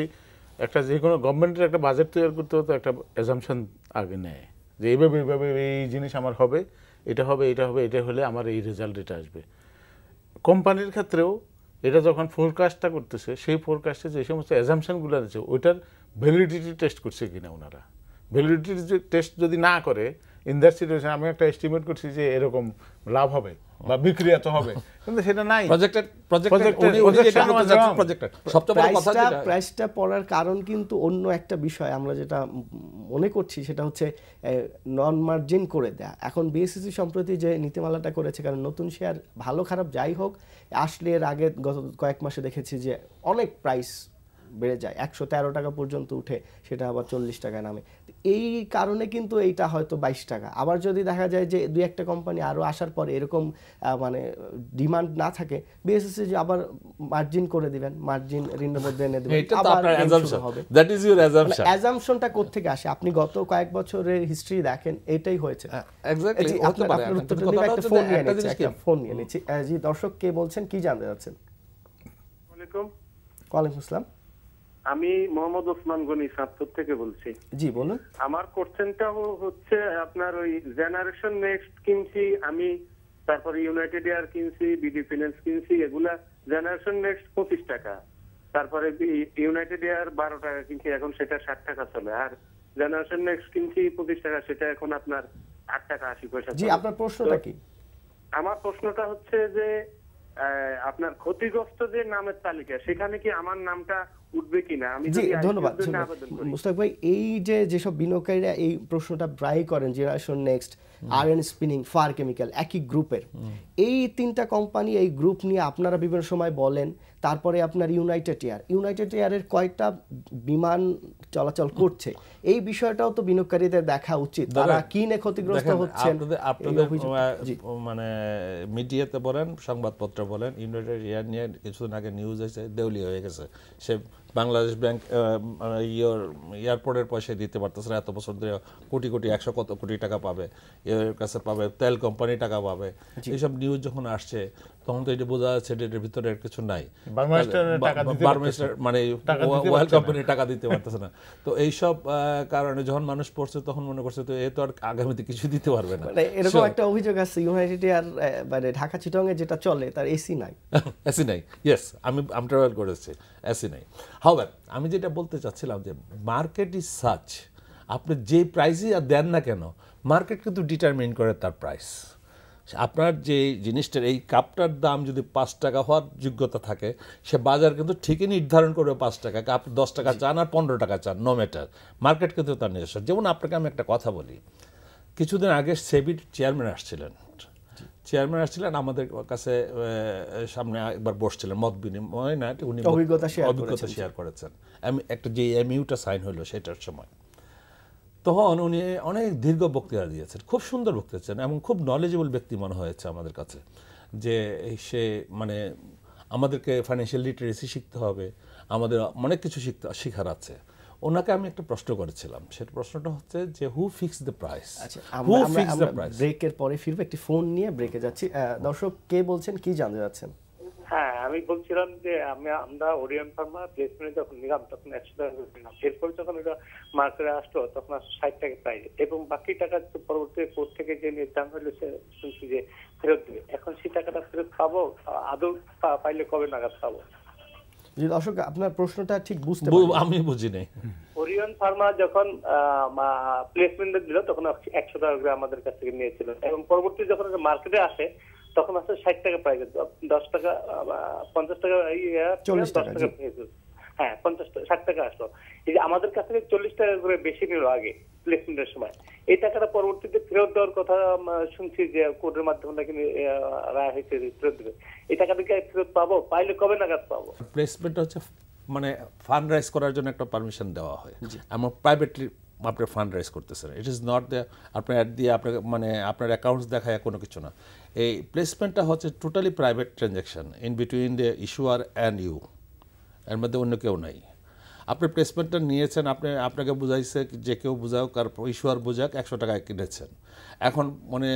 একটা যে কোনো গভর্নমেন্টের একটা বাজেট তৈরি করতে হতো, একটা অ্যাজাম্পশন আগে নেয় যে এইভাবে এই জিনিস আমার হবে, এটা হবে, এটা হবে, এটা হলে আমার এই রেজাল্ট এটা আসবে। কোম্পানির ক্ষেত্রেও এটা যখন ফোরকাস্টটা করতেছে, সেই ফোরকাস্টে যে সমস্ত অ্যাজাম্পশনগুলো আছে, ওইটার ভ্যালিডিটি টেস্ট করছে কিনা ওনারা। ভ্যালিডিটি টেস্ট যদি না করে, ইন দ্যাট সিচুয়েশন আমি একটা এস্টিমেট করছি যে এরকম লাভ হবে বা বিক্রি এত হবে, কিন্তু সেটা নাই। প্রাইসটা পড়ার কারণ কিন্তু অন্য একটা বিষয় আমরা যেটা মনে করছি সেটা হচ্ছে নন মার্জিন করে দেয়া। এখন বিএসসিসি সম্প্রতি যে নীতিমালাটা করেছে, কারণ নতুন শেয়ার ভালো খারাপ যাই হোক আসলে এর আগে গত কয়েক মাসে দেখেছি যে অনেক প্রাইস বেড়ে যায়, 113 টাকা পর্যন্ত উঠে সেটা আবার 40 টাকায় নামে। এই কারণে কিন্তু এইটা হয়তো 22 টাকা। আবার যদি দেখা যায় যে দুই একটা কোম্পানি আরো আসার পরে এরকম মানে ডিমান্ড না থাকে, বিএসসি যে আবার মার্জিন করে দিবেন, মার্জিন ঋণের মধ্যে এনে দিবেন, আবার হবে। That is your assumption. অ্যাজাম্পশনটা কোথা থেকে আসে? আপনি গত কয়েক বছরের হিস্ট্রি দেখেন, এটাই হয়েছে। এক্স্যাক্টলি হতে পারে। একটা ফোন নিয়ে নিচ্ছি, একটা ফোন নিয়ে নিচ্ছি। জি দর্শক, কে বলছেন, কি জানতে যাচ্ছেন? ওয়ালাইকুম। ওয়ালাইকুম আসসালাম। আমি মোহাম্মদ ওসমান গনি সাতপুর থেকে বলছি। জি বলুন। আমার কোশ্চেনটা হচ্ছে আপনার ওই জেনারেশন নেক্সট কিনছি আমি, তারপরে ইউনাইটেড এয়ার কিনছি, বিডি ফিন্যান্স কিনছি, এগুলা জেনারেশন নেক্সট 25 টাকা, তারপরে ইউনাইটেড এয়ার 12 টাকা কিনছি, এখন সেটা 60 টাকা চলে। আর জেনারেশন নেক্সট কিনছি 25 টাকা, সেটা এখন আপনার 8 টাকা 80 পয়সা। জি আপনার প্রশ্নটা কি? আমার প্রশ্নটা হচ্ছে যে আপনার ক্ষতিগ্রস্ত যে নামের তালিকা, সেখানে কি আমার নামটা উঠবে কিনা? আমি জি ধন্যবাদ মুস্তাক ভাই। এই যে যেসব বিনিয়োগকারীরা এই প্রশ্নটা প্রায় করেন, generation next, RN spinning, far chemical একই গ্রুপের, এই তিনটা কোম্পানি, এই গ্রুপ নিয়ে আপনারা বিভিন্ন সময় বলেন। তারপরে আপনার ইউনাইটেড এয়ারের কয়টা বিমান চলাচল করছে, এই বিষয়টাও তো বিনিয়োগকারীদের দেখা উচিত। তারা কিনে ক্ষতিগ্রস্ত হচ্ছেন। আপনাদের মানে মিডিয়াতে বলেন, সংবাদপত্র বলেন, ইউনাইটেড এয়ার নিয়ে কিছুদিন আগে নিউজ হয়েছে দেউলিয়া হয়ে গেছে। সে বাংলাদেশ ব্যাংক এয়ারপোর্টের পয়সা দিতে পারতেছে না, এত বছর ধরে কোটি কোটি 100 কত কোটি টাকা পাবে এর কাছে, পাবে তেল কোম্পানি টাকা পাবে। এইসব নিউজ যখন আসছে তখন তো এটা বোঝা যাচ্ছে এটার ভিতরে কিছু নাই, মানে ওয়েল কোম্পানির টাকা দিতে পারতেছে না। তো এইসব কারণে যখন মানুষ পড়ছে তখন মনে করছে তো এ তো আর আগামীতে কিছু দিতে পারবে না। এরকম একটা অভিযোগ আছে ইউনাইটেড এয়ার মানে ঢাকা চিটাগংয়ে যেটা চলে তার এসি নাই। এসি নাই, ইয়েস, আমি ট্রাভেল করেছি, এসি নাই। হাউএভার আমি যেটা বলতে চাচ্ছিলাম যে মার্কেট ইজ সাচ, আপনি যে প্রাইসই দেন না কেন মার্কেট কিন্তু ডিটারমিন করে তার প্রাইস। আপনার যে জিনিসটার এই কাপটার দাম যদি 5 টাকা হওয়ার যোগ্যতা থাকে, সে বাজার কিন্তু ঠিকই নির্ধারণ করবে 5 টাকা। আপনি 10 টাকা চান আর 15 টাকা চান, নো ম্যাটার, মার্কেট কিন্তু তার নিজস্ব। যেমন আপনাকে আমি একটা কথা বলি, কিছুদিন আগে সেবির চেয়ারম্যান আসছিলেন, আমাদের কাছে সামনে একবার বসছিলেন, মত বিনিময় না, উনি অভিজ্ঞতা শেয়ার করেছেন। আমি একটা যে এমইউটা সাইন হলো সেটার সময়, তখন উনি অনেক দীর্ঘ বক্তৃতা দিয়েছেন, খুব সুন্দর বক্তৃতা দিয়েছেন এবং খুব নলেজেবল ব্যক্তি মনে হয়েছে আমাদের কাছে। যে সে মানে আমাদেরকে ফাইন্যান্সিয়াল লিটারেসি শিখতে হবে, আমাদের অনেক কিছু শেখার আছে। ওনাকে আমি একটা প্রশ্ন করেছিলাম, সেটা প্রশ্নটা হচ্ছে যে হু ফিক্স দ্য প্রাইস। ব্রেকের পরে ফিরবো, একটি ফোন নিয়ে ব্রেকে যাচ্ছি। দর্শক, কে বলছেন, কি জানতে যাচ্ছেন? হ্যাঁ, আমি বলছিলাম যে আমরা ওরিয়ন ফার্মা প্লেসমেন্ট যখন নিলাম তখন 100 টাকা নিলাম, এরপর যখন এটা মার্কেটে আসলো তখন 60 টাকা প্রাইস, এবং বাকি টাকা পরবর্তী কোর্ট থেকে যে নির্ধারণ হলো সে শুনছি যে ফেরত দেবে। এখন সেই টাকাটা ফেরত পাবো, আদৌ পাইলে কবে নাগাদ পাবো? জি দর্শক, আপনার প্রশ্নটা ঠিক বুঝতে আমি বুঝি নাই। ওরিয়ন ফার্মা যখন প্লেসমেন্ট দিল তখন 100 টাকা করে আমাদের কাছ থেকে নিয়েছিল, এবং পরবর্তী যখন মার্কেটে আসে তখন আসলে 60 টাকা প্রাইস, 10 টাকা 50 টাকা 40 টাকা, হ্যাঁ 60 টাকা আসলো। এই যে আমাদের কাছ থেকে 40 টাকা করে বেশি নিল আগে প্লেসমেন্টের সময়। এই টাকাটা পরবর্তীতে ফেরত দেওয়ার কথা শুনছি যে কোর্টের মাধ্যমে নাকি রায় হয়েছে ফেরত দেবে। এই টাকাটা কি ফেরত পাবো? পাইলে কবে নাগাদ পাবো? প্লেসমেন্ট হচ্ছে মানে ফান্ড রাইজ করার জন্য একটা পারমিশন দেওয়া হয়, এমন প্রাইভেটলি আপনি ফান্ড রাইজ করতেছেন। ইট ইজ নট দ্য আপনার অ্যাড দিয়ে আপনাকে মানে আপনার অ্যাকাউন্টস দেখায় কোনো কিছু না। এই প্লেসমেন্টটা হচ্ছে totally private transaction in between the issuer and you, এর মধ্যে অন্য কেউ নাই। আপনি প্লেসমেন্টটা নিয়েছেন, আপনাকে বুঝাইছে যে কেউ বুঝাওক আর ইস্যুয়ার বুঝাক, 100 টাকায় কিনেছেন। এখন মানে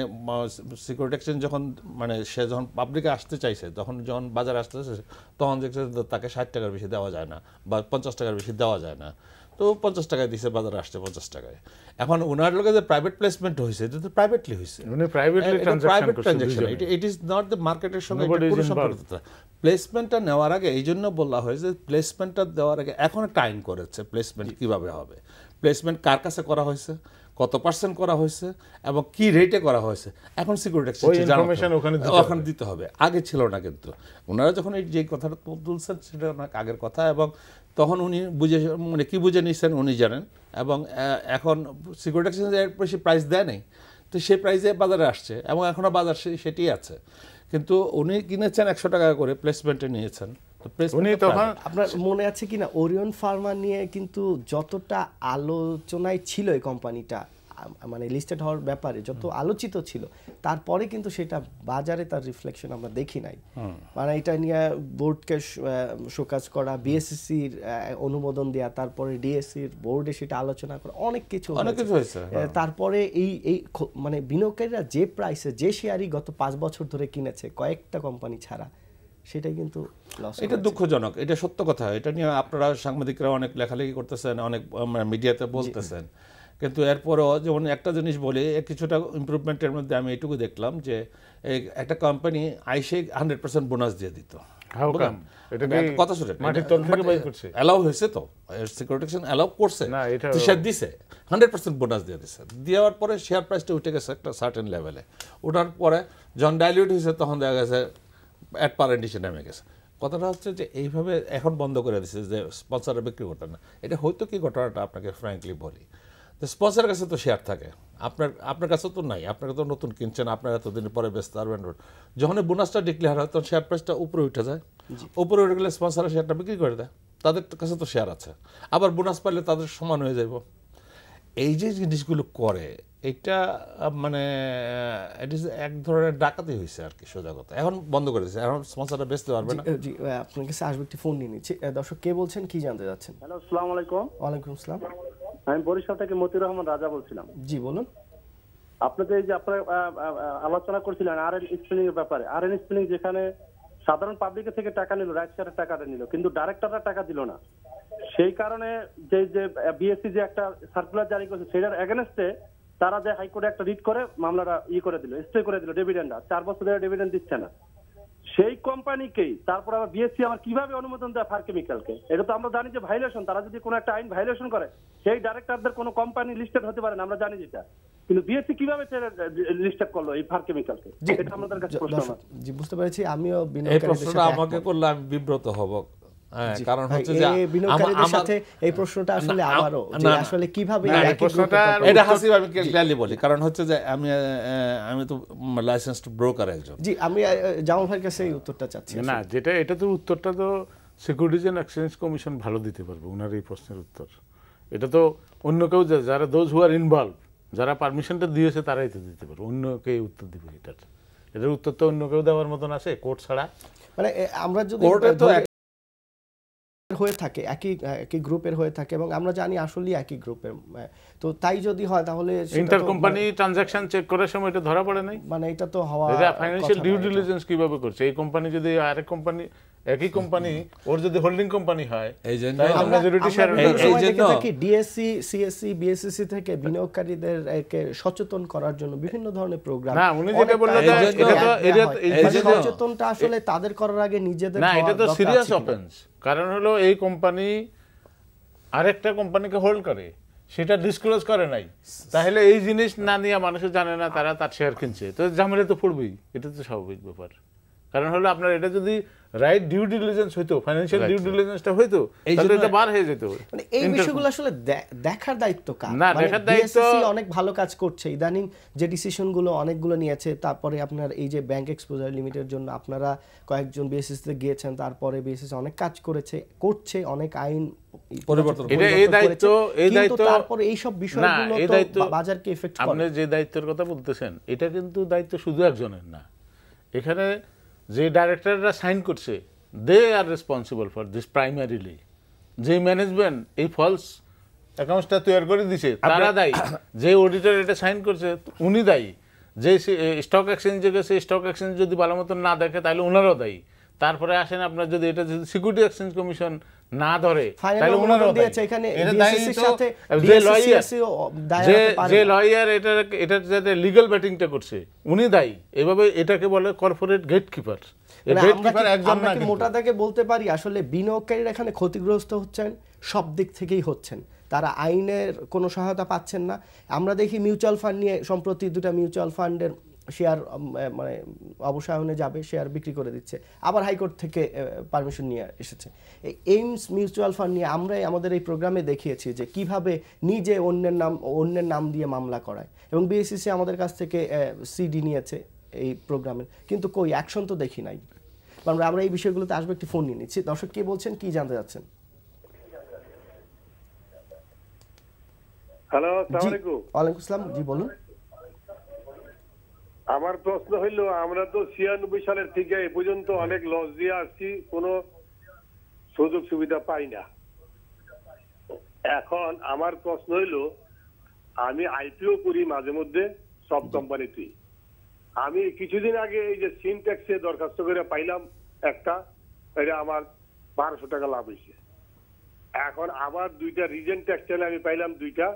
সিকিউরিটি এক্সচেঞ্জ যখন মানে সে যখন পাবলিকে আসতে চাইছে, যখন বাজারে আসতে চাইছে তখন দেখছে তাকে 60 টাকার বেশি দেওয়া যায় না বা 50 টাকার বেশি দেওয়া যায় না, তো 50 টাকায় দিছে, বাজারে আসছে 50 টাকায়। এখন ওনার লোকে যে প্রাইভেট প্লেসমেন্ট হয়েছে এটা তো প্রাইভেটলি হয়েছে, private transaction, it is not the মার্কেটের সঙ্গে কোনো সম্পর্ক। প্লেসমেন্টটা নেওয়ার আগে এই জন্য বলা হয় যে প্লেসমেন্টটা দেওয়ার আগে এখন একটা আইন করেছে প্লেসমেন্ট কিভাবে হবে, প্লেসমেন্ট কার কাছে করা হয়েছে, কত পার্সেন্ট করা হয়েছে এবং কি রেটে করা হয়েছে, এখন সিকিউরিটি ইনফরমেশন ওখানে দিতে হবে। আগে ছিল না, কিন্তু ওনারা যখন এই যে কথাটা তুলছেন সেটা অনেক আগের কথা, এবং তখন উনি বুঝে মানে কি বুঝে নিচ্ছেন উনি জানেন। এবং এখন সিকিউরিটি এক্সচেঞ্জ এর বেশি প্রাইস দেয় নেই, তো সেই প্রাইসে বাজারে আসছে এবং এখনও বাজার সেটি আছে। কিন্তু উনি কিনেছেন 100 টাকা করে, প্লেসমেন্টে নিয়েছেন। উনি তখন আপনার মনে আছে কিনা ওরিয়ন ফার্মা নিয়ে কিন্তু যতটা আলোচনায় ছিল এই কোম্পানিটা, মানে লিস্টেড হওয়ার ব্যাপারে যত আলোচিত ছিল, তারপরে কিন্তু সেটা বাজারে তার রিফ্লেকশন আমরা দেখি নাই। মানে এটা নিয়ে বোর্ডকে শোকাজ করা, বিএসসির অনুমোদন দেওয়া, তারপরে ডিএসসির বোর্ডে সেটা আলোচনা করা, অনেক কিছু হয়েছে। তারপরে এই মানে বিনিয়োগকারীরা যে প্রাইসে যে শেয়ারই গত 5 বছর ধরে কিনেছে কয়েকটা কোম্পানি ছাড়া, সেটাই কিন্তু লস। এটা দুঃখজনক, এটা সত্য কথা। এটা নিয়ে আপনারা সাংবাদিকরা অনেক লেখালেখি করতেছেন, অনেক মিডিয়াতে বলতেছেন, কিন্তু এরপরও যেমন একটা জিনিস বলি, কিছুটা ইমপ্রুভমেন্টের মধ্যে আমি এটুকু দেখলাম যে একটা কোম্পানি আইসে 100% বোনাস দিয়ে দিত। কথা শুনে অ্যালাউ হয়েছে, তো সিকিউরিটি অ্যালাউ করছে, সে দিছে 100% বোনাস দিয়ে দিছে। দেওয়ার পরে শেয়ার প্রাইসটা উঠে গেছে একটা সার্টেন লেভেলে। ওঠার পরে যখন ডাইলিউট হয়েছে তখন দেখা গেছে অ্যাট পারেন্টিসে নেমে গেছে। কথাটা হচ্ছে যে এইভাবে এখন বন্ধ করে দিচ্ছে যে স্পন্সররা বিক্রি করতে না। এটা হয়তো কি ঘটনাটা আপনাকে ফ্র্যাঙ্কলি বলি, তো স্পন্সরের কাছে তো শেয়ার থাকে, আপনার কাছে তো নাই। আপনাকে তো নতুন কিনছেন, আপনার এতদিন পরে ব্যস্ত পারবেন। যখন বোনাসটা ডিক্লেয়ার হয় তখন শেয়ার প্রাইসটা উপরে উঠে যায়, উপরে উঠে গেলে স্পন্সরের শেয়ারটা বিক্রি করে দেয়, তাদের কাছে তো শেয়ার আছে। আবার বোনাস পাইলে তাদের সমান হয়ে যাব। এই যে জিনিসগুলো করে, এটা মানে এক ধরনের ডাকাতি হয়েছে আর কি, সোজা কথা। এখন বন্ধ করে দিয়েছে, এখন স্পন্সরটা বেচতে পারবে না। জি, আপনার কাছে আসবে একটি ফোন নিয়ে নিচ্ছি। দর্শক কে বলছেন, কি জানতে যাচ্ছেন? হ্যালো, আসসালামু আলাইকুম। ওয়ালাইকুম আসসালাম। আমি বরিশাল থেকে মতিউর রহমান রাজা বলছিলাম। জি বলুন। আপনাদের যে আপনারা আলোচনা করছিলেন আরএন স্পিনিং এর ব্যাপারে, আরএন স্পিনিং যেখানে সাধারণ পাবলিকের থেকে টাকা নিল, রাইট শেয়ারের টাকাটা নিল, কিন্তু ডাইরেক্টররা টাকা দিল না। সেই কারণে যে বিএসসি যে একটা সার্কুলার জারি করেছে, সেটার এগেনস্টে তারা যে হাইকোর্টে একটা রিট করে মামলাটা করে দিল, স্টে করে দিল, ডিভিডেন্ডটা 4 বছর ধরে ডিভিডেন্ড দিচ্ছে না। সেই কোম্পানিকেই তারপর আবার বিএসসি আবার কিভাবে অনুমোদন দেয় ফার কেমিক্যালকে? এটা তো আমরা জানি যে ভাইলেশন। তারা যদি কোনো একটা আইন ভাইলেশন করে, সেই ডাইরেক্টরদের কোনো কোম্পানি লিস্টেড হতে পারে না, আমরা জানি যেটা। কিন্তু বিএসসি কিভাবে লিস্টেড করলো এই ফার কেমিক্যালকে? এটা আমাদের কাছে প্রশ্ন। জি, বুঝতে পেরেছি। আমিও এই প্রশ্নটা আমাকে করলে আমি বিব্রত হব, কারণ হচ্ছে যে বিনিয়োগকারীদের সাথে এই প্রশ্নটা আসলে আমারও যে আসলে কিভাবে এই প্রশ্নটা, এটা হাসিব আমি ক্লিয়ারলি বলি, কারণ হচ্ছে যে আমি তো লাইসেন্সড ব্রোকার একজন। জি, আমি জামাল ভাইয়ের কাছে এই উত্তরটা চাচ্ছি। না, যেটা এটা তো উত্তরটা তো সিকিউরিটিজ এন্ড এক্সচেঞ্জ কমিশন ভালো দিতে পারবে ওনার এই প্রশ্নের উত্তর। এটা তো অন্য কেউ, যারা দোজ হু আর ইনভলভ, যারা পারমিশনটা দিয়েছে তারাই তো দিতে পারবে, অন্য কেউ উত্তর দিবে। এটার উত্তর তো অন্য কেউ দেওয়ার মতন আছে কোর্ট ছাড়া? মানে আমরা যদি হয়ে থাকে একই গ্রুপের হয়ে থাকে, এবং আমরা জানি আসলে একই গ্রুপের, তো তাই যদি হয় তাহলে ইন্টার কোম্পানি ট্রানজাকশন চেক করার সময় এটা ধরা পড়ে নাই। মানে এটা তো হওয়া, এটা ফাইন্যান্সিয়াল ডিউ ডিলিজেন্স কিভাবে করছে এই কোম্পানি? যদি আরেক কোম্পানি, একই কোম্পানি, ওর যদি হোল্ডিং কোম্পানি হয়, এই জন্য আমরা মেজরিটি শেয়ার দেখি ডিএসসি, সিএসসি, বিএসসি থেকে বিনিয়োগকারীদেরকে সচেতন করার জন্য বিভিন্ন ধরনের প্রোগ্রাম। না, উনি যেটা বললেন এটা তো সচেতনটা আসলে তাদের করার আগে নিজেদের, না, এটা তো সিরিয়াস অফেন্স। কারণ হলো এই কোম্পানি আরেকটা কোম্পানিকে হোল্ড করে, সেটা ডিসক্লোজ করে নাই, তাহলে এই জিনিস না নিয়ে মানুষে জানে না, তারা তার শেয়ার কিনছে, তো ঝামেলা তো পড়বেই। এটা তো স্বাভাবিক ব্যাপার। কারণ হলো আপনার এটা যদি রাইট ডিউ ডিলিজেন্স হইতো, ফাইন্যান্সিয়াল ডিউ ডিলিজেন্সটা হইতো, তাহলে এটা বার হয়ে যেত। মানে এই বিষয়গুলো আসলে দেখার দায়িত্ব কার? না, দেখার দায়িত্ব অনেক ভালো কাজ করছে ইদানিং, যে ডিসিশনগুলো অনেকগুলো নিয়েছে। তারপরে আপনার এই যে ব্যাংক এক্সপোজার লিমিটের জন্য আপনারা কয়েকজন বিএসসিতে গিয়েছেন, তারপরে বিএসসি অনেক কাজ করছে, অনেক আইন পরিবর্তন। এই দায়িত্ব তারপরে এই সব বিষয়গুলো তো বাজারকে এফেক্ট করে। আপনি যে দায়িত্বের কথা বলতেছেন, এটা কিন্তু দায়িত্ব শুধু একজনের না। এখানে যে ডাইরেক্টররা সাইন করছে, they are responsible for this primarily. যে ম্যানেজমেন্ট এই ফলস অ্যাকাউন্টসটা তৈরি করে দিছে তারা দায়ী, যে অডিটর এটা সাইন করছে উনি দায়ী, যে স্টক এক্সচেঞ্জে গেছে স্টক এক্সচেঞ্জ যদি ভালো মতন না দেখে তাহলে ওনারাও দায়ী। তারপরে আসেন আপনার যদি এটা যদি সিকিউরিটি এক্সচেঞ্জ কমিশন না ধরে ফাইনাল তাহলে অনুমোদন ওনারাও দিয়েছে দায়ী। এখানে এটা DSSC দায়ী র তো সাথে যে লয়ার DSSC ও দায় যে হতে পারে যে না। লয়ার এটা যাতে লিগ্যাল ব্যাটিংটা করছে উনি দায়ী। এভাবে এটাকে বলে কর্পোরেট গেটকিপার। এই মানে গেটকিপার একজন আমরা না কি কিন্তু। মোটা দাগে বলতে পারি আসলে বিনিয়োগকারীরা এখানে ক্ষতিগ্রস্ত হচ্ছেন, সব দিক থেকেই হচ্ছেন, তারা আইনের কোনো সহায়তা পাচ্ছেন না। আমরা দেখি মিউচুয়াল ফান্ড নিয়ে সম্প্রতি দুটো মিউচুয়াল ফান্ডের শেয়ার মানে অবসায়নে যাবে, শেয়ার বিক্রি করে দিচ্ছে, আবার হাইকোর্ট থেকে পারমিশন নিয়ে এসেছে। এই এইমস মিউচুয়াল ফান্ড নিয়ে আমরাই আমাদের এই প্রোগ্রামে দেখিয়েছি যে কিভাবে নিজে অন্যের নাম দিয়ে মামলা করায়, এবং বিএসইসি আমাদের কাছ থেকে সিডি নিয়েছে এই প্রোগ্রামের, কিন্তু কই অ্যাকশন তো দেখি নাই। আমরা এই বিষয়গুলোতে আসবে, একটি ফোন নিয়ে নিচ্ছি। দর্শক কি বলছেন, কি জানতে যাচ্ছেন? হ্যালো, আসসালামু আলাইকুম। ওয়ালাইকুম আসসালাম, জি বলুন। আমার প্রশ্ন হইল, আমরা তো 96 সালের থেকে এ পর্যন্ত অনেক লস দিয়ে আসছি, কোনো সুযোগ সুবিধা পাই না। এখন আমার প্রশ্ন হইল, আমি আইপিও করি মাঝে মধ্যে সব কোম্পানিতে। আমি কিছুদিন আগে এই যে সিনট্যাক্সে দরখাস্ত করে পাইলাম একটা, এটা আমার 1200 টাকা লাভ হয়েছে। এখন আবার দুইটা রিজেন্ট টেক্সটাইল আমি পাইলাম দুইটা,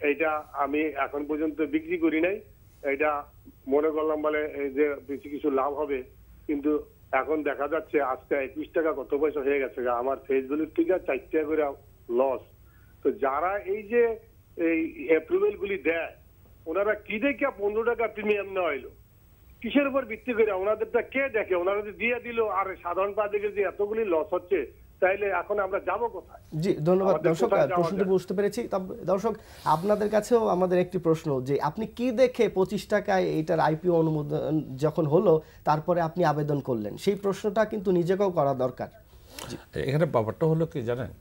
এইটা আমি এখন পর্যন্ত বিক্রি করি নাই। এটা মনে করলাম বলে এই যে বেশি কিছু লাভ হবে, কিন্তু এখন দেখা যাচ্ছে আজকে 21 টাকা কত পয়সা হয়ে গেছে। আমার ফেসবুক থেকে 4 টাকা করে লস। তো যারা এই যে এই অ্যাপ্রুভেল গুলি দেয়, ওনারা কি দেখে 15 টাকা প্রিমিয়াম নেওয়া হইলো? কিসের উপর ভিত্তি করে? ওনাদেরটা কে দেখে? ওনারা যদি দিয়ে দিল, আর সাধারণ পাবলিকের যে এতগুলি লস হচ্ছে, তাইলে এখন আমরা যাব কোথায়? জি ধন্যবাদ আমাদের দর্শক, কোথায় যাওয়া প্রশ্নটি যায়? বুঝতে পেরেছি। দর্শক আপনাদের কাছেও আমাদের একটি প্রশ্ন, যে আপনি কি দেখে 25 টাকায় এইটার আইপিও অনুমোদন যখন হলো তারপরে আপনি আবেদন করলেন, সেই প্রশ্নটা কিন্তু নিজেকেও করা দরকার। এখানে ব্যাপারটা হলো কি জানেন,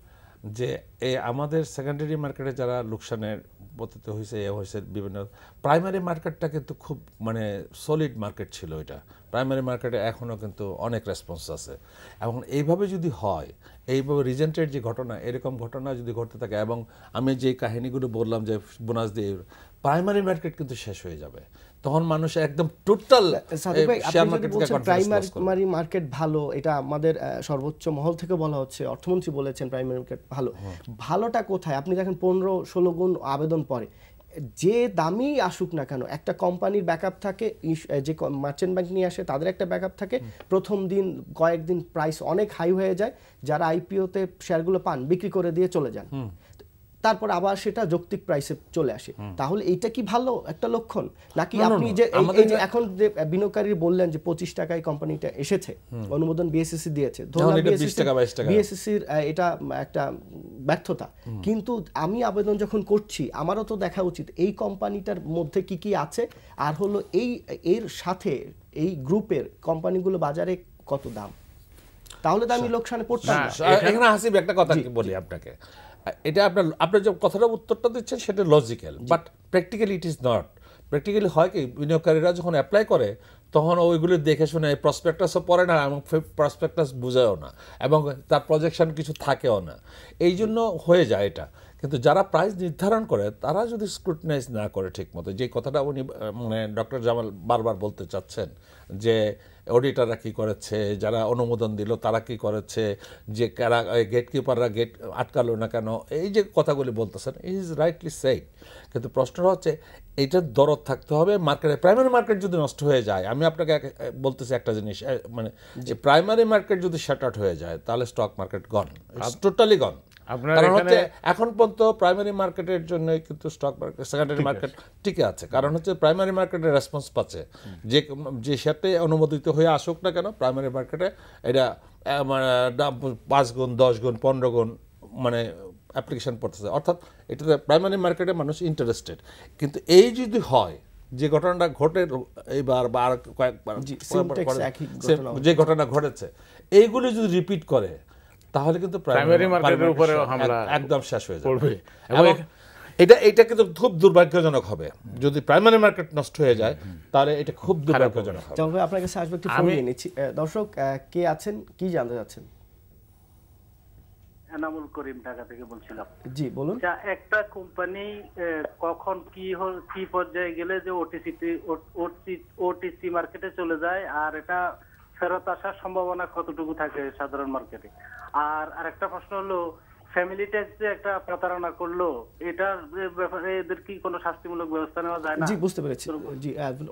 যে এই আমাদের সেকেন্ডারি মার্কেটে যারা লোকসানের পতিত হয়েছে, এ হয়েছে বিভিন্ন, প্রাইমারি মার্কেটটা কিন্তু খুব মানে সলিড মার্কেট ছিল। এটা প্রাইমারি মার্কেটে এখনও কিন্তু অনেক রেসপন্স আছে। এবং এইভাবে যদি হয়, এইভাবে রিজেন্টের যে ঘটনা, এরকম ঘটনা যদি ঘটতে থাকে, এবং আমি যে কাহিনীগুলো বললাম যে বোনাস দিয়ে, প্রাইমারি মার্কেট কিন্তু শেষ হয়ে যাবে। তখন মানুষ একদম টোটাল শেয়ার মার্কেট থেকে কনফিডেন্স লস করবে। প্রাইমারি মার্কেট ভালো, এটা আমাদের সর্বোচ্চ মহল থেকে বলা হচ্ছে, অর্থমন্ত্রী বলেছেন প্রাইমারি মার্কেট ভালো। ভালোটা কোথায়? আপনি দেখেন 15-16 গুণ আবেদন পরে, যে দামই আসুক না কেন, একটা কোম্পানির ব্যাকআপ থাকে, যে মার্চেন্ট ব্যাংক নিয়ে আসে তাদের একটা ব্যাকআপ থাকে। প্রথম দিন কয়েকদিন প্রাইস অনেক হাই হয়ে যায়, যারা আইপিওতে শেয়ারগুলো পান বিক্রি করে দিয়ে চলে যান, তারপর আবার সেটা যৌক্তিক প্রাইসে চলে আসে। তাহলে এইটা কি ভালো একটা লক্ষণ? নাকি আপনি যে এই যে এখন যে বিনিয়োগকারী বললেন যে 25 টাকায় কোম্পানিটা এসেছে, অনুমোদন বিএসইসি দিয়েছে, বিএসইসির এটা একটা ব্যর্থতা, কিন্তু আমি আবেদন যখন করছি আমারও তো দেখা উচিত এই কোম্পানিটার মধ্যে কি কি আছে, আর হলো এর সাথে এই গ্রুপের কোম্পানিগুলো বাজারে কত দাম, তাহলে তো আমি লোকসানে পড়তাম না। এখানে হাসিব একটা কথা বলি আপনাকে, এটা আপনার যে কথাটা উত্তরটা দিচ্ছেন সেটা logical, but practically it is not. Practically হয় কি, বিনিয়োগকারীরা যখন অ্যাপ্লাই করে তখন ওইগুলো দেখে শুনে প্রসপেক্টাসও পড়ে না, এবং প্রসপেক্টাস বুঝেও না, এবং তার প্রজেকশন কিছু থাকেও না, এই জন্য হয়ে যায় এটা। কিন্তু যারা প্রাইস নির্ধারণ করে তারা যদি স্ক্রুটিনাইজ না করে ঠিক মতো, যে কথাটা উনি মানে ডক্টর জামাল বারবার বলতে চাচ্ছেন, যে অডিটররা কী করেছে, যারা অনুমোদন দিল তারা কি করেছে, যে কারা গেটকিপাররা গেট আটকালো না কেন, এই যে কথাগুলি বলতেছেন, ইজ রাইটলি সেইড। কিন্তু প্রশ্নটা হচ্ছে এইটার দরদ থাকতে হবে মার্কেটে। প্রাইমারি মার্কেট যদি নষ্ট হয়ে যায়, আমি আপনাকে বলতেছি একটা জিনিস, মানে যে প্রাইমারি মার্কেট যদি শাট আউট হয়ে যায়, তাহলে স্টক মার্কেট গন, টোটালি গন। কারণ হচ্ছে এখন পর্যন্ত প্রাইমারি মার্কেটের জন্য কিন্তু স্টক মার্কেট, সেকেন্ডারি মার্কেট টিকে আছে। কারণ হচ্ছে প্রাইমারি মার্কেটের রেসপন্স পাচ্ছে, যে শেয়ারটাই অনুমোদিত হয়ে আসুক না কেন, প্রাইমারি মার্কেটে এটা 5 গুণ 10 গুণ 15 গুণ মানে অ্যাপ্লিকেশন পড়তেছে, অর্থাৎ এটাতে প্রাইমারি মার্কেটে মানুষ ইন্টারেস্টেড। কিন্তু এই যদি হয়, যে ঘটনাটা ঘটে এইবার বা আর কয়েকবার যে ঘটনা ঘটেছে, এইগুলি যদি রিপিট করে, তাহলে কিন্তু প্রাইমারি মার্কেটের উপরে হামলা একদম শেষ হয়ে যাবে। এবং এটা কিন্তু খুব দুর্ভাগ্যজনক হবে যদি প্রাইমারি মার্কেট নষ্ট হয়ে যায়, তাহলে এটা খুব দুর্ভাগ্যজনক হবে। তবে আপনার কাছে আসবে, একটু ফোন নিয়ে নিচ্ছি। দর্শক কে আছেন, কি জানতে যাচ্ছেন? এনামুল করিম ঢাকা থেকে বলছিলাম। জি বলুন। একটা কোম্পানি কখন কি পর্যায়ে গেলে যে ওটিসি মার্কেটে চলে যায়, আর এটা ফেরত আসার সম্ভাবনা কতটুকু থাকে সাধারণ মার্কেটে? আর আরেকটা প্রশ্ন হলো, ফ্যামিলি ট্যাক্স যে একটা প্রতারণা করলো, এটার ব্যাপারে এদের কি কোনো শাস্তিমূলক ব্যবস্থা নেওয়া যায় না? জি, বুঝতে পেরেছি। জি,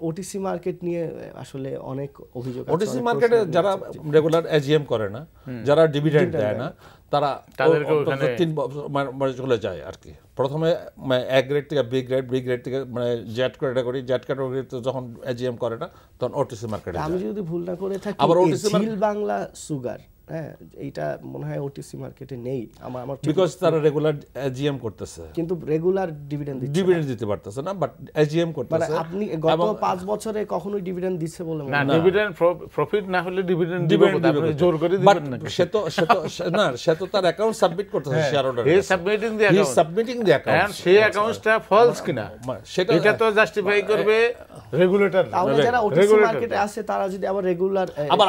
ওটিসি মার্কেট নিয়ে আসলে অনেক অভিযোগ আছে। ওটিসি মার্কেটে যারা রেগুলার এজিএম করে না, যারা ডিভিডেন্ড দেয় না, তারা তাদেরকে ওখানে 3 বছর চলে যায় আর কি। প্রথমে এ গ্রেড থেকে বি গ্রেড, বি গ্রেড থেকে মানে জেড ক্যাটাগরি, জেড ক্যাটাগরিতে যখন এজিএম করে না তখন ওটিসি মার্কেটে যায়। আমি যদি ভুল না করে থাকি, আবার এই OTC ঝিল বাংলা সুগার, হ্যাঁ, এইটা মনে হয় ওটিসি মার্কেটে নেই আমার বিকজ তারা রেগুলার এজিএম করতেছে, কিন্তু রেগুলার ডিভিডেন্ড দিচ্ছে ডিভিডেন্ড দিতে পারতেছে না, বাট এজিএম মানে করতেছে। আপনি গত 5 বছরে কখনোই ডিভিডেন্ড দিচ্ছে বলে মনে না, হয় না? ডিভিডেন্ড প্রফিট না হলে ডিভিডেন্ড দিবে কোথায়? আপনি জোর করে দিবেন না। সে তো তার অ্যাকাউন্ট সাবমিট করতেছে শেয়ার হোল্ডার, হি সাবমিটিং দি অ্যাকাউন্ট, সাবমিটিং দি অ্যাকাউন্ট, সেই অ্যাকাউন্টটা ফলস কিনা সেটা এটা তো জাস্টিফাই করবে রেগুলেটর। তাহলে যারা ওটিসি মার্কেটে আছে তারা যদি আবার রেগুলার আবার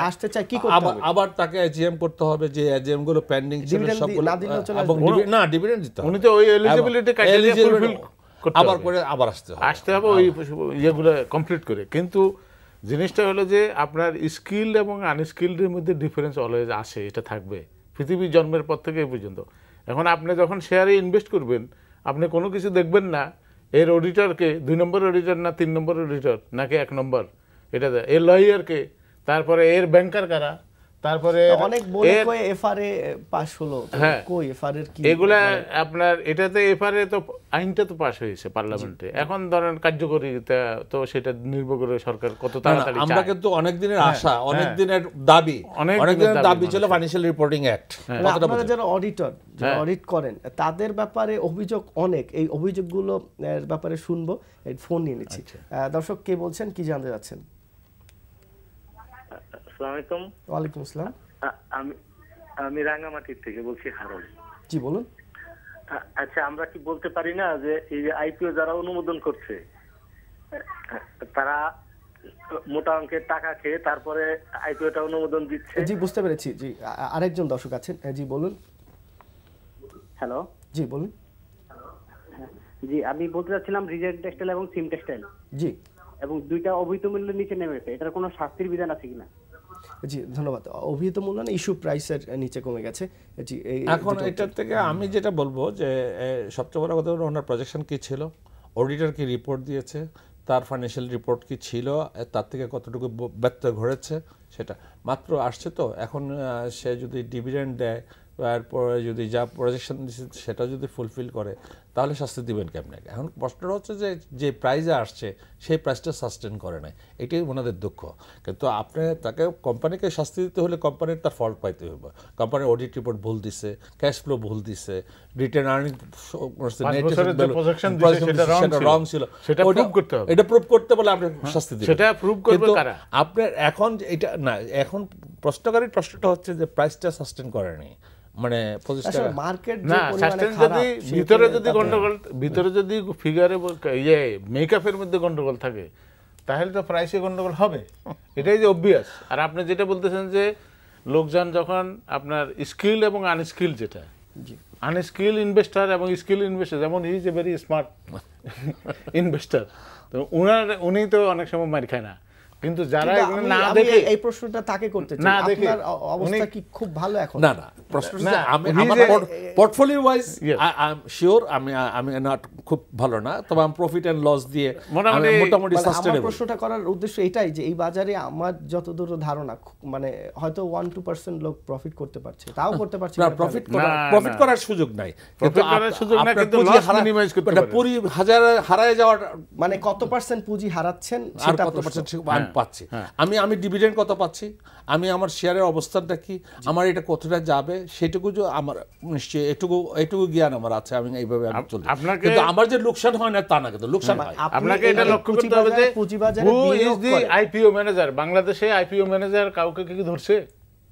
আসতে চায় কি করতে হবে? আবার তাকে এজিএম করতে হবে, যে এজিএম গুলো পেন্ডিং ছিল Dividend সবগুলো, না দিলেও চলে এবং আসবে? না ডিভিডেন্ড দিতে হবে, উনি তো ওই এলিজিবিলিটি ক্রাইটেরিয়া ফুলফিল করতে আবার হবে, করে আবার আসতে হবে ওই ইয়েগুলো কমপ্লিট করে। কিন্তু জিনিসটা হলো যে আপনার স্কিলড এবং আনস্কিলডের মধ্যে ডিফারেন্স অলওয়েজ আসে, এটা থাকবে পৃথিবীর জন্মের পর থেকে এই পর্যন্ত। এখন আপনি যখন শেয়ারে ইনভেস্ট করবেন, আপনি কোনো কিছু দেখবেন না এর অডিটরকে 2 নম্বর অডিটর না 3 নম্বর অডিটর নাকি 1 নম্বর, এটা এর লয়ারকে, তারপরে এর ব্যাংকার কারা, তারপরে অনেক বলে কই এফআরএ পাস হলো, কই এফআরএ এর কি এগুলা আপনার এটাতে এফআরএ তো আইনটা তো পাস হয়েছে পার্লামেন্টে, এখন ধরেন কার্যকরিতা তো সেটা নির্ভর করে সরকার কত তাড়াতাড়ি চায়। আমরা কিন্তু অনেক দিনের আশা, অনেক দিনের দাবি, অনেক দিনের দাবি ছিল ফাইন্যান্সিয়াল রিপোর্টিং অ্যাক্ট। আপনারা যারা অডিটর, যারা অডিট করেন, তাদের ব্যাপারে অভিযোগ অনেক, এই অভিযোগগুলো এর ব্যাপারে শুনবো। এই ফোন নিয়ে নিচ্ছি। দর্শক কে বলছেন, কি জানতে যাচ্ছেন? আসসালামু আলাইকুম। ওয়ালাইকুম আসসালাম। আমি রাঙ্গামাটির থেকে বলছি, হারুন। জি বলুন। আচ্ছা, আমরা কি বলতে পারি না যে এই যে আইপিও যারা অনুমোদন করছে তারা মোটা অঙ্কের টাকা খেয়ে তারপরে আইপিওটা অনুমোদন দিচ্ছে? জি, বুঝতে পেরেছি। জি, আরেকজন দর্শক আছেন। জি বলুন। হ্যালো, জি বলুন। জি আমি বলতে চাচ্ছিলাম রিজেক্ট টেক্সটাইল এবং সিম টেক্সটাইল, জি, এবং দুইটা অবৈধ মূল্যের নিচে নেমেছে, এটার কোনো শাস্তির বিধান আছে কিনা? জি ধন্যবাদ। অভিহিত মূল্য না, ইস্যু প্রাইসের নিচে কমে গেছে। জি, এখন এটার থেকে আমি যেটা বলবো যে সবচেয়ে বড় কথা হলো ওনার প্রজেকশন কি ছিল, অডিটর কি রিপোর্ট দিয়েছে, তার ফাইন্যান্সিয়াল রিপোর্ট কি ছিল, তার থেকে কতটুকু ব্যত্যয় ঘটেছে, সেটা মাত্র আসছে। তো এখন সে যদি ডিভিডেন্ড দেয়, তারপরে যদি যা প্রজেকশন দিচ্ছে সেটা যদি ফুলফিল করে, তাহলে শাস্তি দিবেন কেমনে? এখন প্রশ্নটা হচ্ছে যে প্রাইজে আসছে সেই প্রাইসটা সাস্টেন করে নাই, এটাই ওনাদের দুঃখ। কিন্তু আপনি তাকে কোম্পানিকে শাস্তি দিতে হলে কোম্পানির তার ফল্ট পাইতে হবে। কোম্পানির অডিট রিপোর্ট ভুল দিছে, ক্যাশ ফ্লো ভুল দিছে, রিটার্ন আর্নিং সেটা রং ছিল, সেটা প্রুভ করতে হবে। এটা প্রুভ করতে বলে আপনি শাস্তি দিবেন, সেটা প্রুভ করবে কারা? আপনার এখন এটা না, এখন প্রশ্নকারীর প্রশ্নটা হচ্ছে যে প্রাইসটা সাস্টেন করেনি, মানে 25 টাকা মার্কেট না, সাস্টেন যদি ভিতরে যদি ফিগারে মেকআপের মধ্যে গন্ডগোল থাকে, তাহলে তো প্রাইসে গন্ডগোল হবে, এটাই যে অবভিয়াস। আর আপনি যেটা বলতেছেন যে লোকজন যখন আপনার স্কিল এবং আনস্কিল, যেটা আনস্কিল ইনভেস্টার এবং স্কিল ইনভেস্টার, যেমন is a very smart investor, তো উনি তো অনেক সময় মার খায় না, কিন্তু যারা না দেখে, এই প্রশ্নটা তাকে করতে চাই, আপনার অবস্থা কি খুব ভালো এখন? না না, প্রশ্নটা আমি আমার portfolio wise I am sure আমি নট খুব ভালো না, তবে আমি প্রফিট এন্ড লস দিয়ে মোটামুটি সাস্টেনেবল। আমার প্রশ্নটা করার উদ্দেশ্য এটাই যে এই বাজারে আমার যতদূর ধারণা, মানে হয়তো 1-2% লোক প্রফিট করতে পারছে, তাও করতে পারছে না। প্রফিট করার সুযোগ নাই, কিন্তু লস মিনিমাইজ করতে পারে। পুরি হারায় যাওয়ার মানে কত পার্সেন্ট পুঁজি হারাচ্ছেন আর কত পার্সেন্ট পাচ্ছি, আমি ডিভিডেন্ড কত পাচ্ছি, আমি আমার শেয়ারের অবস্থানটা কি, আমার এটা কতটা যাবে, সেটুকু যে আমার নিশ্চয়ই এটুকু জ্ঞান আমার আছে, আমি এইভাবে আমি চলি। কিন্তু আমার যে লোকসান হয় না তা না, কিন্তু লোকসান হয়। আপনাকে এটা লক্ষ্য করতে হবে যে who is the IPO manager. বাংলাদেশে আইপিও ম্যানেজার কাউকে কি ধরছে?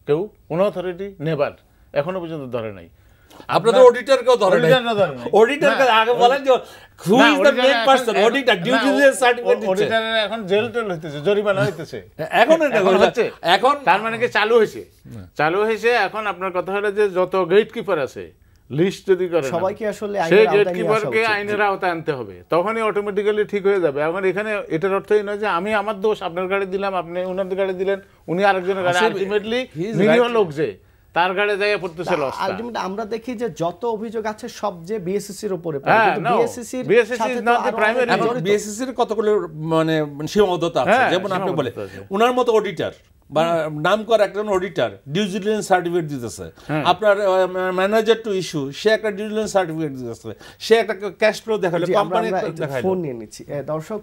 কেউ, কোনো অথরিটি নেভার, এখনো পর্যন্ত ধরে নাই। আপনাদের অডিটরকেও ধরে নাই, অডিটরকে আগে বলেন যে who is the main person, auditor due diligence certificate দিচ্ছে, অডিটরের এখন জেল টেল হইতেছে, জরিমানা হইতেছে, এখন এটা হচ্ছে। এখন তার মানে কি চালু হয়েছে? এখন আপনার কথা হলো যে যত গেট কিপার আছে, লিস্ট যদি করে সবাইকে আসলে সেই আইনের আওতায় নিয়ে আসা গেটকিপারকে উচিত। আইনের আওতায় আনতে হবে, তখনই অটোমেটিক্যালি ঠিক হয়ে যাবে। এখন এখানে এটার অর্থই নয় যে আমি আমার দোষ, আপনার গাড়ি দিলাম, আপনি উনার গাড়ি দিলেন, উনি আরেকজনের গাড়ি, আলটিমেটলি নিরীহ লোক যে তার গাড়ি যাইয়া পড়তেছে লসটা। আলটিমেটলি আমরা দেখি যে যত অভিযোগ আছে সব যে বিএসসিসির উপরে পড়ে, হ্যাঁ, কিন্তু no, বিএসসিসির BSSC সাথে is তো not the আরো primary- অনেক এখন জড়িত। বিএসসিসির কতগুলো মানে সীমাবদ্ধতা আছে, হ্যাঁ, যেমন আপনি বলে সীমাবদ্ধতা আছে। ওনার মতো অডিটর বা নাম করা একজন অডিটর ডিউ ডিলিজেন্স সার্টিফিকেট দিতেছে, আপনার ম্যানেজার টু ইস্যু সে একটা ডিউ ডিলিজেন্স সার্টিফিকেট দিতেছে, সে একটা ক্যাশ ফ্লো দেখালো, জি, আমরা কোম্পানি একটু দেখালো। ফোন নিয়ে নিচ্ছি। দর্শক,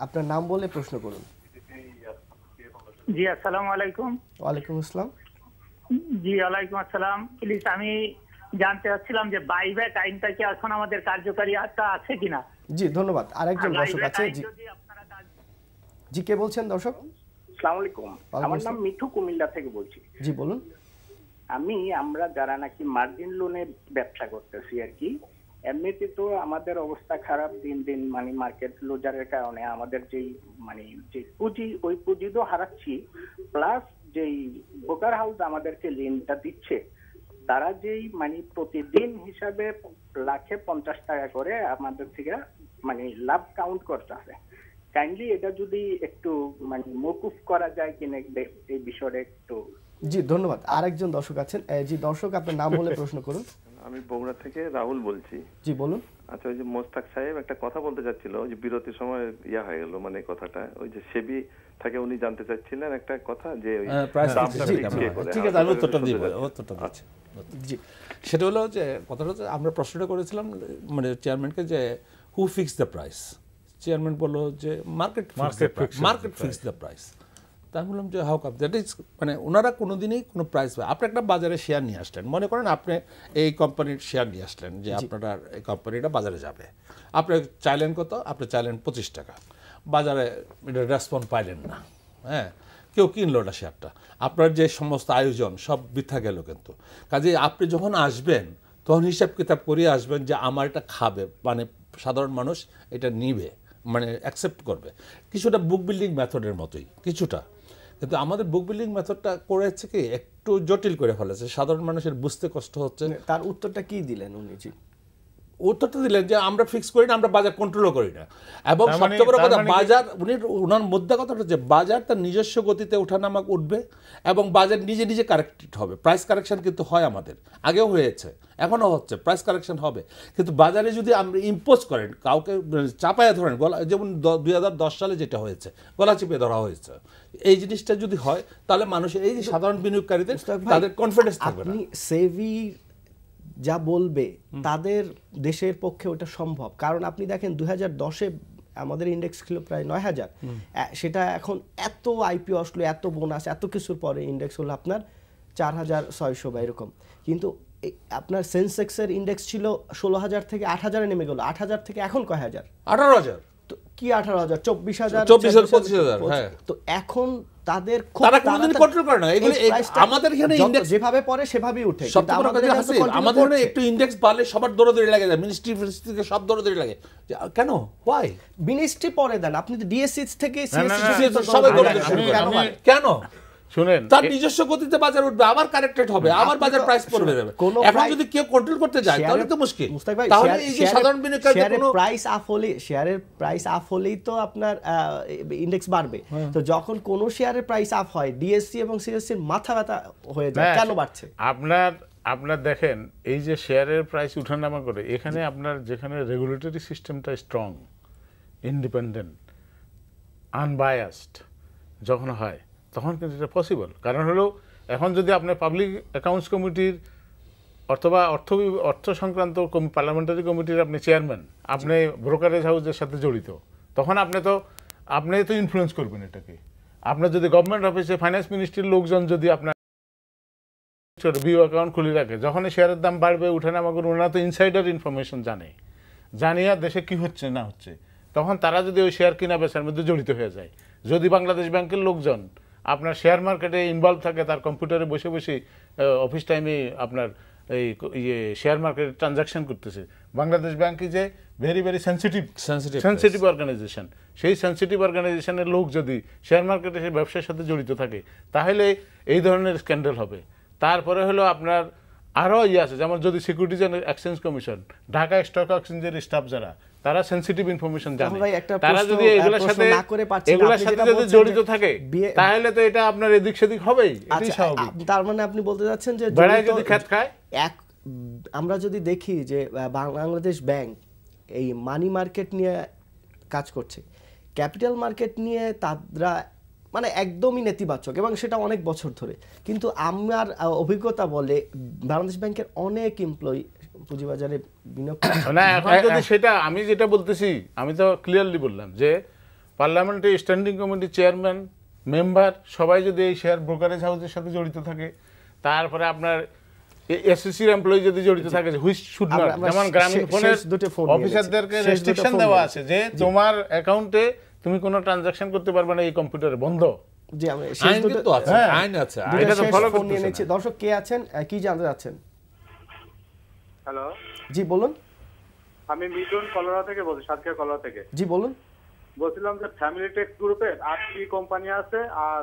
আপনার নাম বলে প্রশ্ন করুন। জি আসসালামু আলাইকুম। ওয়ালাইকুম আসসালাম। জি ওয়ালাইকুম আসসালাম। প্লিজ আমি জানতে চাচ্ছিলাম যে বাইব্যাক আইনটা কি এখন আমাদের কার্যকারী আছে কিনা? জি ধন্যবাদ। আরেকজন দর্শক আছে। জি জি, কে বলছেন দর্শক? আসসালামু আলাইকুম, আমার নাম মিঠু, কুমিল্লা থেকে বলছি। জি বলুন। আমরা যারা নাকি মার্জিন লোনে ব্যবসা করতেছি আর কি, এমনিতে তো আমাদের অবস্থা খারাপ দিন দিন, মানে মার্কেট লুজারের কারণে আমাদের যেই যে পুঁজি, ওই পুঁজি তো হারাচ্ছি, প্লাস যেই ব্রোকার হাউস আমাদেরকে ঋণটা দিচ্ছে তারা যেই প্রতিদিন হিসাবে লাখে 50 টাকা করে আমাদের থেকে লাভ কাউন্ট করতেছে। কাইন্ডলি এটা যদি একটু মকুফ করা যায় কিনা এই বিষয়ে একটু। জি ধন্যবাদ। আরেকজন দর্শক আছেন। জি দর্শক, আপনার নাম বলে প্রশ্ন করুন। আমি বগুড়া থেকে রাহুল বলছি। জি বলুন। আচ্ছা, ওই যে মোস্তাক সাহেব একটা কথা বলতে চাচ্ছিল, ওই যে বিরতির সময় হয়ে গেল, কথাটা ওই যে সেবি থাকে উনি জানতে চাচ্ছিলেন একটা কথা, যে ওই দামটা কে করে। ঠিক আছে, আমি উত্তরটা দিব, উত্তরটা দিচ্ছি। জি, সেটা হলো যে কথাটা হচ্ছে আমরা প্রশ্নটা করেছিলাম চেয়ারম্যানকে যে হু ফিক্স দ্য প্রাইস। চেয়ারম্যান বললো যে মার্কেট ফিক্স দ্য প্রাইস। তা আমি বললাম যে হাউ কাম দ্যাট ইজ, ওনারা কোনোদিনই কোনো প্রাইস পায়। আপনি একটা বাজারে শেয়ার নিয়ে আসলেন, মনে করেন আপনি এই কোম্পানির শেয়ার নিয়ে আসলেন, যে আপনারা এই কোম্পানিটা বাজারে যাবে, আপনি চাইলেন কত? আপনি চাইলেন 25 টাকা, বাজারে এটা রেসপন্স পাইলেন না, হ্যাঁ, কেউ কিনলো না শেয়ারটা, আপনার যে সমস্ত আয়োজন সব বৃথা গেল। কিন্তু কাজে আপনি যখন আসবেন তখন হিসাব কিতাব করিয়ে আসবেন যে আমার এটা খাবে, সাধারণ মানুষ এটা নিবে, অ্যাকসেপ্ট করবে। কিছুটা বুক বিল্ডিং মেথডের মতোই কিছুটা, কিন্তু আমাদের বুক বিল্ডিং মেথডটা করেছে কি একটু জটিল করে ফেলেছে, সাধারণ মানুষের বুঝতে কষ্ট হচ্ছে। তার উত্তরটা কি দিলেন উনি? জি, উত্তরটা দিলেন যে আমরা ফিক্স করি না, আমরা বাজার কন্ট্রোলও করি না। এবং সবচেয়ে বড় কথা, বাজার ওনার মধ্যে কথাটা হচ্ছে বাজার তার নিজস্ব গতিতে ওঠানামা উঠবে এবং বাজার নিজে নিজে কারেক্টেড হবে। প্রাইস কারেকশন কিন্তু হয়, আমাদের আগেও হয়েছে, এখনও হচ্ছে, প্রাইস কারেকশন হবে। কিন্তু বাজারে যদি আমরা ইম্পোজ করেন, কাউকে চাপায় ধরেন, যেমন 2010 সালে যেটা হয়েছে, গলা চিপে ধরা হয়েছে, এই জিনিসটা যদি হয় তাহলে মানুষের এই যে সাধারণ বিনিয়োগকারীদের তাদের কনফিডেন্স থাকবে না। আপনি সেভি যা বলবে তাদের দেশের পক্ষে ওটা সম্ভব, কারণ আপনি দেখেন 2010-এ আমাদের ইন্ডেক্স ছিল প্রায় 9000, সেটা এখন এত আইপিও আসলো, এত বোনাস, এত কিছুর পরে ইন্ডেক্স হলো আপনার 4600 বা এরকম। কিন্তু আপনার সেন্সেক্সের ইন্ডেক্স ছিল 16000 থেকে 8000-এ নেমে গেল, 8000 থেকে এখন কয় হাজার? 18000। তো কি 18000? 24000, 24000, হ্যাঁ। তো এখন তাদের তারা কোনোদিন কন্ট্রোল করে না এগুলো। আমাদের এখানে ইন্ডেক্স যেভাবে পড়ে সেভাবেই ওঠে, কিন্তু আমাদের এখানে একটু ইন্ডেক্স বাড়লে সবার দৌড়াদৌড়ি লাগে যায়, মিনিস্ট্রি থেকে সব দৌড়াদৌড়ি লাগে। কেন? হোয়াই? মিনিস্ট্রি পরে দেন, আপনি তো ডিএসসি থেকে সবাই দৌড়াদৌড়ি শুরু করে। কেন? শুনেন, তার নিজস্ব গতিতে বাজার উঠবে, আবার কারেক্টেড হবে, আবার বাজার প্রাইস পড়বে যাবে। এখন যদি কেউ কন্ট্রোল করতে যায় তাহলে তো মুশকিল। তাহলে এই যে সাধারণ বিনিয়োগকারীদের কোনো শেয়ারের প্রাইস আপ হলেই তো আপনার ইন্ডেক্স বাড়বে। তো যখন কোন শেয়ারের প্রাইস আপ হয়, ডিএসসি এবং সিএসসি এর মাথা ব্যথা হয়ে যায়, কেন বাড়ছে? আপনার দেখেন, এই যে শেয়ারের প্রাইস উঠানামা করে, এখানে আপনার যেখানে রেগুলেটরি সিস্টেমটা স্ট্রং, ইন্ডিপেন্ডেন্ট, আনবায়াসড যখন হয়, তখন কিন্তু এটা পসিবল। কারণ হলো, এখন যদি আপনি পাবলিক অ্যাকাউন্টস কমিটির অথবা অর্থ সংক্রান্ত পার্লামেন্টারি কমিটির আপনি চেয়ারম্যান, আপনি ব্রোকারেজ হাউসের সাথে জড়িত, তখন আপনি তো ইনফ্লুয়েন্স করবেন এটাকে। আপনার যদি গভর্নমেন্ট অফিসে ফাইন্যান্স মিনিস্ট্রির লোকজন যদি আপনার ভিউ অ্যাকাউন্ট খুলে রাখে, যখনই শেয়ারের দাম বাড়বে, উঠানামা করবে, ওনারা তো ইনসাইডার ইনফরমেশন জানিয়ে দেশে কি হচ্ছে না হচ্ছে, তখন তারা যদি ওই শেয়ার কিনা বেচার মধ্যে জড়িত হয়ে যায়। যদি বাংলাদেশ ব্যাংকের লোকজন আপনার শেয়ার মার্কেটে ইনভলভ থাকে, তার কম্পিউটারে বসে বসে অফিস টাইমে আপনার এই শেয়ার মার্কেটে ট্রানজাকশন করতেছে, Bangladesh bank is a very very sensitive organisation. সেই সেন্সিটিভ অর্গানাইজেশনের লোক যদি শেয়ার মার্কেটে সেই ব্যবসার সাথে জড়িত থাকে, তাহলে এই ধরনের স্ক্যান্ডাল হবে। তারপরে হলো আপনার আরো আছে, যেমন যদি securities and exchange commission, Dhaka stock এক্সচেঞ্জের স্টাফ যারা, তারা সেনসিটিভ ইনফরমেশন জানে, তারা যদি এগুলোর সাথে যদি জড়িত থাকে তাহলে তো এটা আপনার এদিক সেদিক হবেই, এটাই স্বাভাবিক। তার মানে আপনি বলতে যাচ্ছেন যে বেড়ায় যদি খেত খায়, আমরা যদি দেখি যে বাংলাদেশ ব্যাংক এই মানি মার্কেট নিয়ে কাজ করছে, ক্যাপিটাল মার্কেট নিয়ে তারা মানে একদমই নেতিবাচক, এবং সেটা অনেক বছর ধরে। কিন্তু আমার অভিজ্ঞতা বলে বাংলাদেশ ব্যাংকের অনেক এমপ্লয়ি পুঁজিবাজারে বিনিয়োগ না। এখন যদি সেটা আমি যেটা বলতেছি, আমি তো ক্লিয়ারলি বললাম যে পার্লামেন্টারি স্ট্যান্ডিং কমিটির চেয়ারম্যান, মেম্বার সবাই যদি এই শেয়ার ব্রোকারেজ হাউসের সাথে জড়িত থাকে, তারপরে আপনার এসএসসির এমপ্লয়ি যদি জড়িত থাকে, হুইচ শুড নট, যেমন গ্রামীণ ফোনের অফিসারদেরকে রেস্ট্রিকশন দেওয়া আছে যে তোমার অ্যাকাউন্টে তুমি কোনো ট্রানজাকশন করতে পারবে না, এই কম্পিউটারে বন্ধ। জি, আমি আইন কিন্তু আছে, আইন আছে, এটা তো ফলো করতে নিয়েছি। দর্শক কে আছেন, কি জানতে যাচ্ছেন? হ্যালো, জি বলুন। আমি মিঠুন কলোরা থেকে বলছি, সাতক্ষীরা কলোরা থেকে। জি বলুন। বলছিলাম যে ফ্যামিলি টেক্স গ্রুপে 8টি কোম্পানি আছে, আর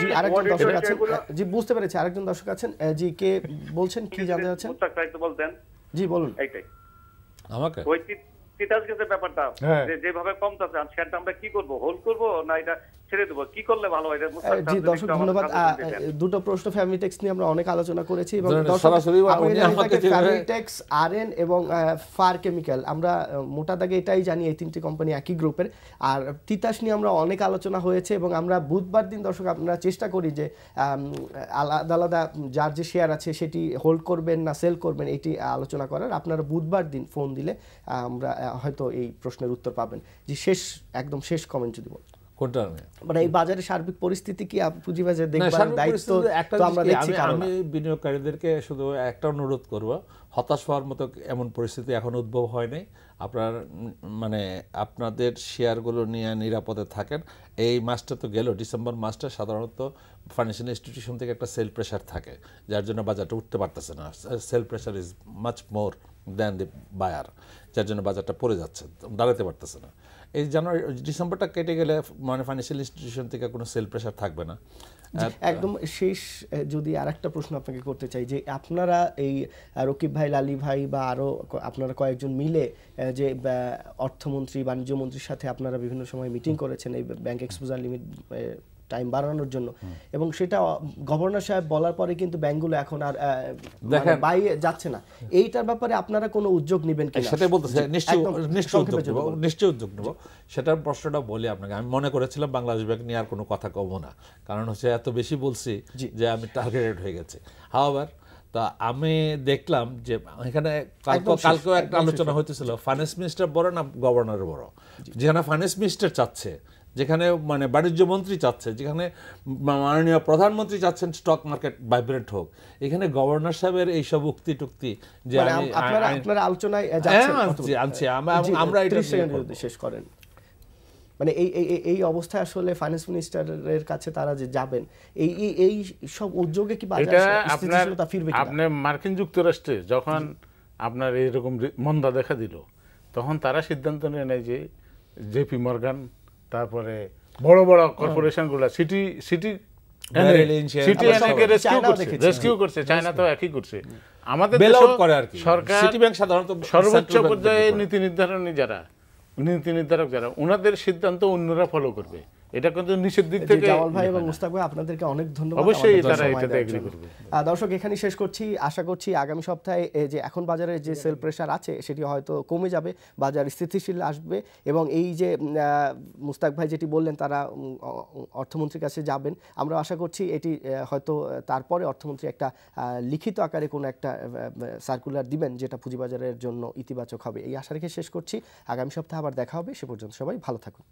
জি আরেকজন দর্শক আছেন, জি বুঝতে পেরেছি, আরেকজন দর্শক আছেন। জি কে বলছেন, কি জানতে যাচ্ছেন? বলতেন। জি বলুন। এইটাই আমাকে ওই তিতাস গেছে ব্যাপারটা, যেভাবে কমতেছে শেয়ারটা আমরা কি করব, হোল্ড করব না এটা ছেড়ে দেব, কি করলে ভালো হয়? জি দর্শক ধন্যবাদ। দুটো প্রশ্ন ফ্যামিলি ট্যাক্স নিয়ে আমরা অনেক আলোচনা করেছি, এবং ফ্যামিলি ট্যাক্স, আরএন এবং ফার কেমিক্যাল, আমরা মোটা দাগে এটাই জানি এই তিনটি কোম্পানি একই গ্রুপের। আর তিতাস নিয়ে আমরা অনেক আলোচনা হয়েছে, এবং আমরা বুধবার দিন দর্শক আমরা চেষ্টা করি যে আলাদা আলাদা যার যে শেয়ার আছে সেটি হোল্ড করবেন না সেল করবেন এটি আলোচনা করার। আপনারা বুধবার দিন ফোন দিলে আমরা হয়তো এই প্রশ্নের উত্তর পাবেন। যে শেষ একদম শেষ কমেন্ট যদি বল, কোনটা মানে এই বাজারের সার্বিক পরিস্থিতি কি পুঁজিবাজার দেখবার দায়িত্ব তো আমরা দেখছি। আমি বিনিয়োগকারীদেরকে শুধু একটা অনুরোধ করব, হতাশ হওয়ার মতো এমন পরিস্থিতি এখন উদ্ভব হয়নি। আপনার মানে আপনাদের শেয়ারগুলো নিয়ে নিরাপদে থাকেন। এই মাসটা তো গেল, ডিসেম্বর মাসটা সাধারণত ফাইন্যান্সিয়াল ইনস্টিটিউশন থেকে একটা সেল প্রেশার থাকে, যার জন্য বাজারটা উঠতে পারতেছে না। Sell pressure is much more than the buyer, যার জন্য বাজারটা পড়ে যাচ্ছে, দাঁড়াতে পারতেছে না। এই জানুয়ারি ডিসেম্বরটা কেটে গেলে মানে ফাইন্যান্সিয়াল ইনস্টিটিউশন থেকে কোনো সেল প্রেশার থাকবে না। একদম শেষ যদি আরেকটা প্রশ্ন আপনাকে করতে চাই, যে আপনারা এই রকিব ভাই, লালি ভাই বা আরও আপনারা কয়েকজন মিলে যে অর্থমন্ত্রী, বাণিজ্য মন্ত্রীর সাথে আপনারা বিভিন্ন সময় মিটিং করেছেন এই ব্যাংক এক্সপোজার লিমিট টাইম বাড়ানোর জন্য, এবং সেটা গভর্নর সাহেব বলার পরে কিন্তু ব্যাংকগুলো এখন আর বাইরে যাচ্ছে না, এইটার ব্যাপারে আপনারা কোনো উদ্যোগ নেবেন কিনা? সেটাই বলতেছে, নিশ্চয়ই উদ্যোগ নেব। সেটার প্রশ্নটা বলি আপনাকে। আমি মনে করেছিলাম বাংলাদেশ ব্যাংক নিয়ে আর কোনো কথা কব না, কারণ হচ্ছে এত বেশি বলছি যে আমি টার্গেটেড হয়ে গেছে। হাওয়ার তা আমি দেখলাম যে এখানে কালকেও একটা আলোচনা হইতেছিল, ফাইন্যান্স মিনিস্টার বড় না গভর্নর বড়? যেখানে ফাইন্যান্স মিনিস্টার চাচ্ছে, যেখানে মানে বাণিজ্য মন্ত্রী চাচ্ছে, যেখানে মাননীয় প্রধানমন্ত্রী চাচ্ছেন স্টক মার্কেট ভাইব্রেন্ট হোক, এখানে গভর্নর সাহেবের এইসব উক্তি টুক্তি যে আপনারা আলোচনায় আনছি আমরা এটা শেষ করেন। মানে এই অবস্থায় আসলে ফাইন্যান্স মিনিস্টারের কাছে তারা যে যাবেন, এই সব উদ্যোগে কি স্থিতিশীলতা ফিরবে? আপনি মার্কিন যুক্তরাষ্ট্রে যখন আপনার এইরকম মন্দা দেখা দিল, তখন তারা সিদ্ধান্ত নিয়ে নেয় যে জেপি মর্গান, তারপরে বড় বড় কর্পোরেশনগুলো সিটি রেস্কিউ করছে, চায়না তো একই করছে। আমাদের সরকার সাধারণত সর্বোচ্চ পর্যায়ে নীতি নির্ধারক যারা, ওনাদের সিদ্ধান্ত অন্যরা ফলো করবে, এটা কিন্তু নিচের দিক থেকে। জামাল ভাই এবং মুস্তাক ভাই আপনাদেরকে অনেক ধন্যবাদ। অবশ্যই তারা এটাতে এগ্রি করবে। দর্শক এখানেই শেষ করছি। আশা করছি আগামী সপ্তাহে যে এখন বাজারে যে সেল প্রেশার আছে সেটি হয়তো কমে যাবে, বাজার স্থিতিশীল আসবে, এবং এই যে মুস্তাক ভাই যেটি বললেন তারা অর্থমন্ত্রীর কাছে যাবেন, আমরা আশা করছি এটি হয়তো তারপরে অর্থমন্ত্রী একটা লিখিত আকারে কোনো একটা সার্কুলার দিবেন যেটা পুঁজিবাজারের জন্য ইতিবাচক হবে। এই আশা রেখে শেষ করছি। আগামী সপ্তাহে আবার দেখা হবে, সে পর্যন্ত সবাই ভালো থাকুন।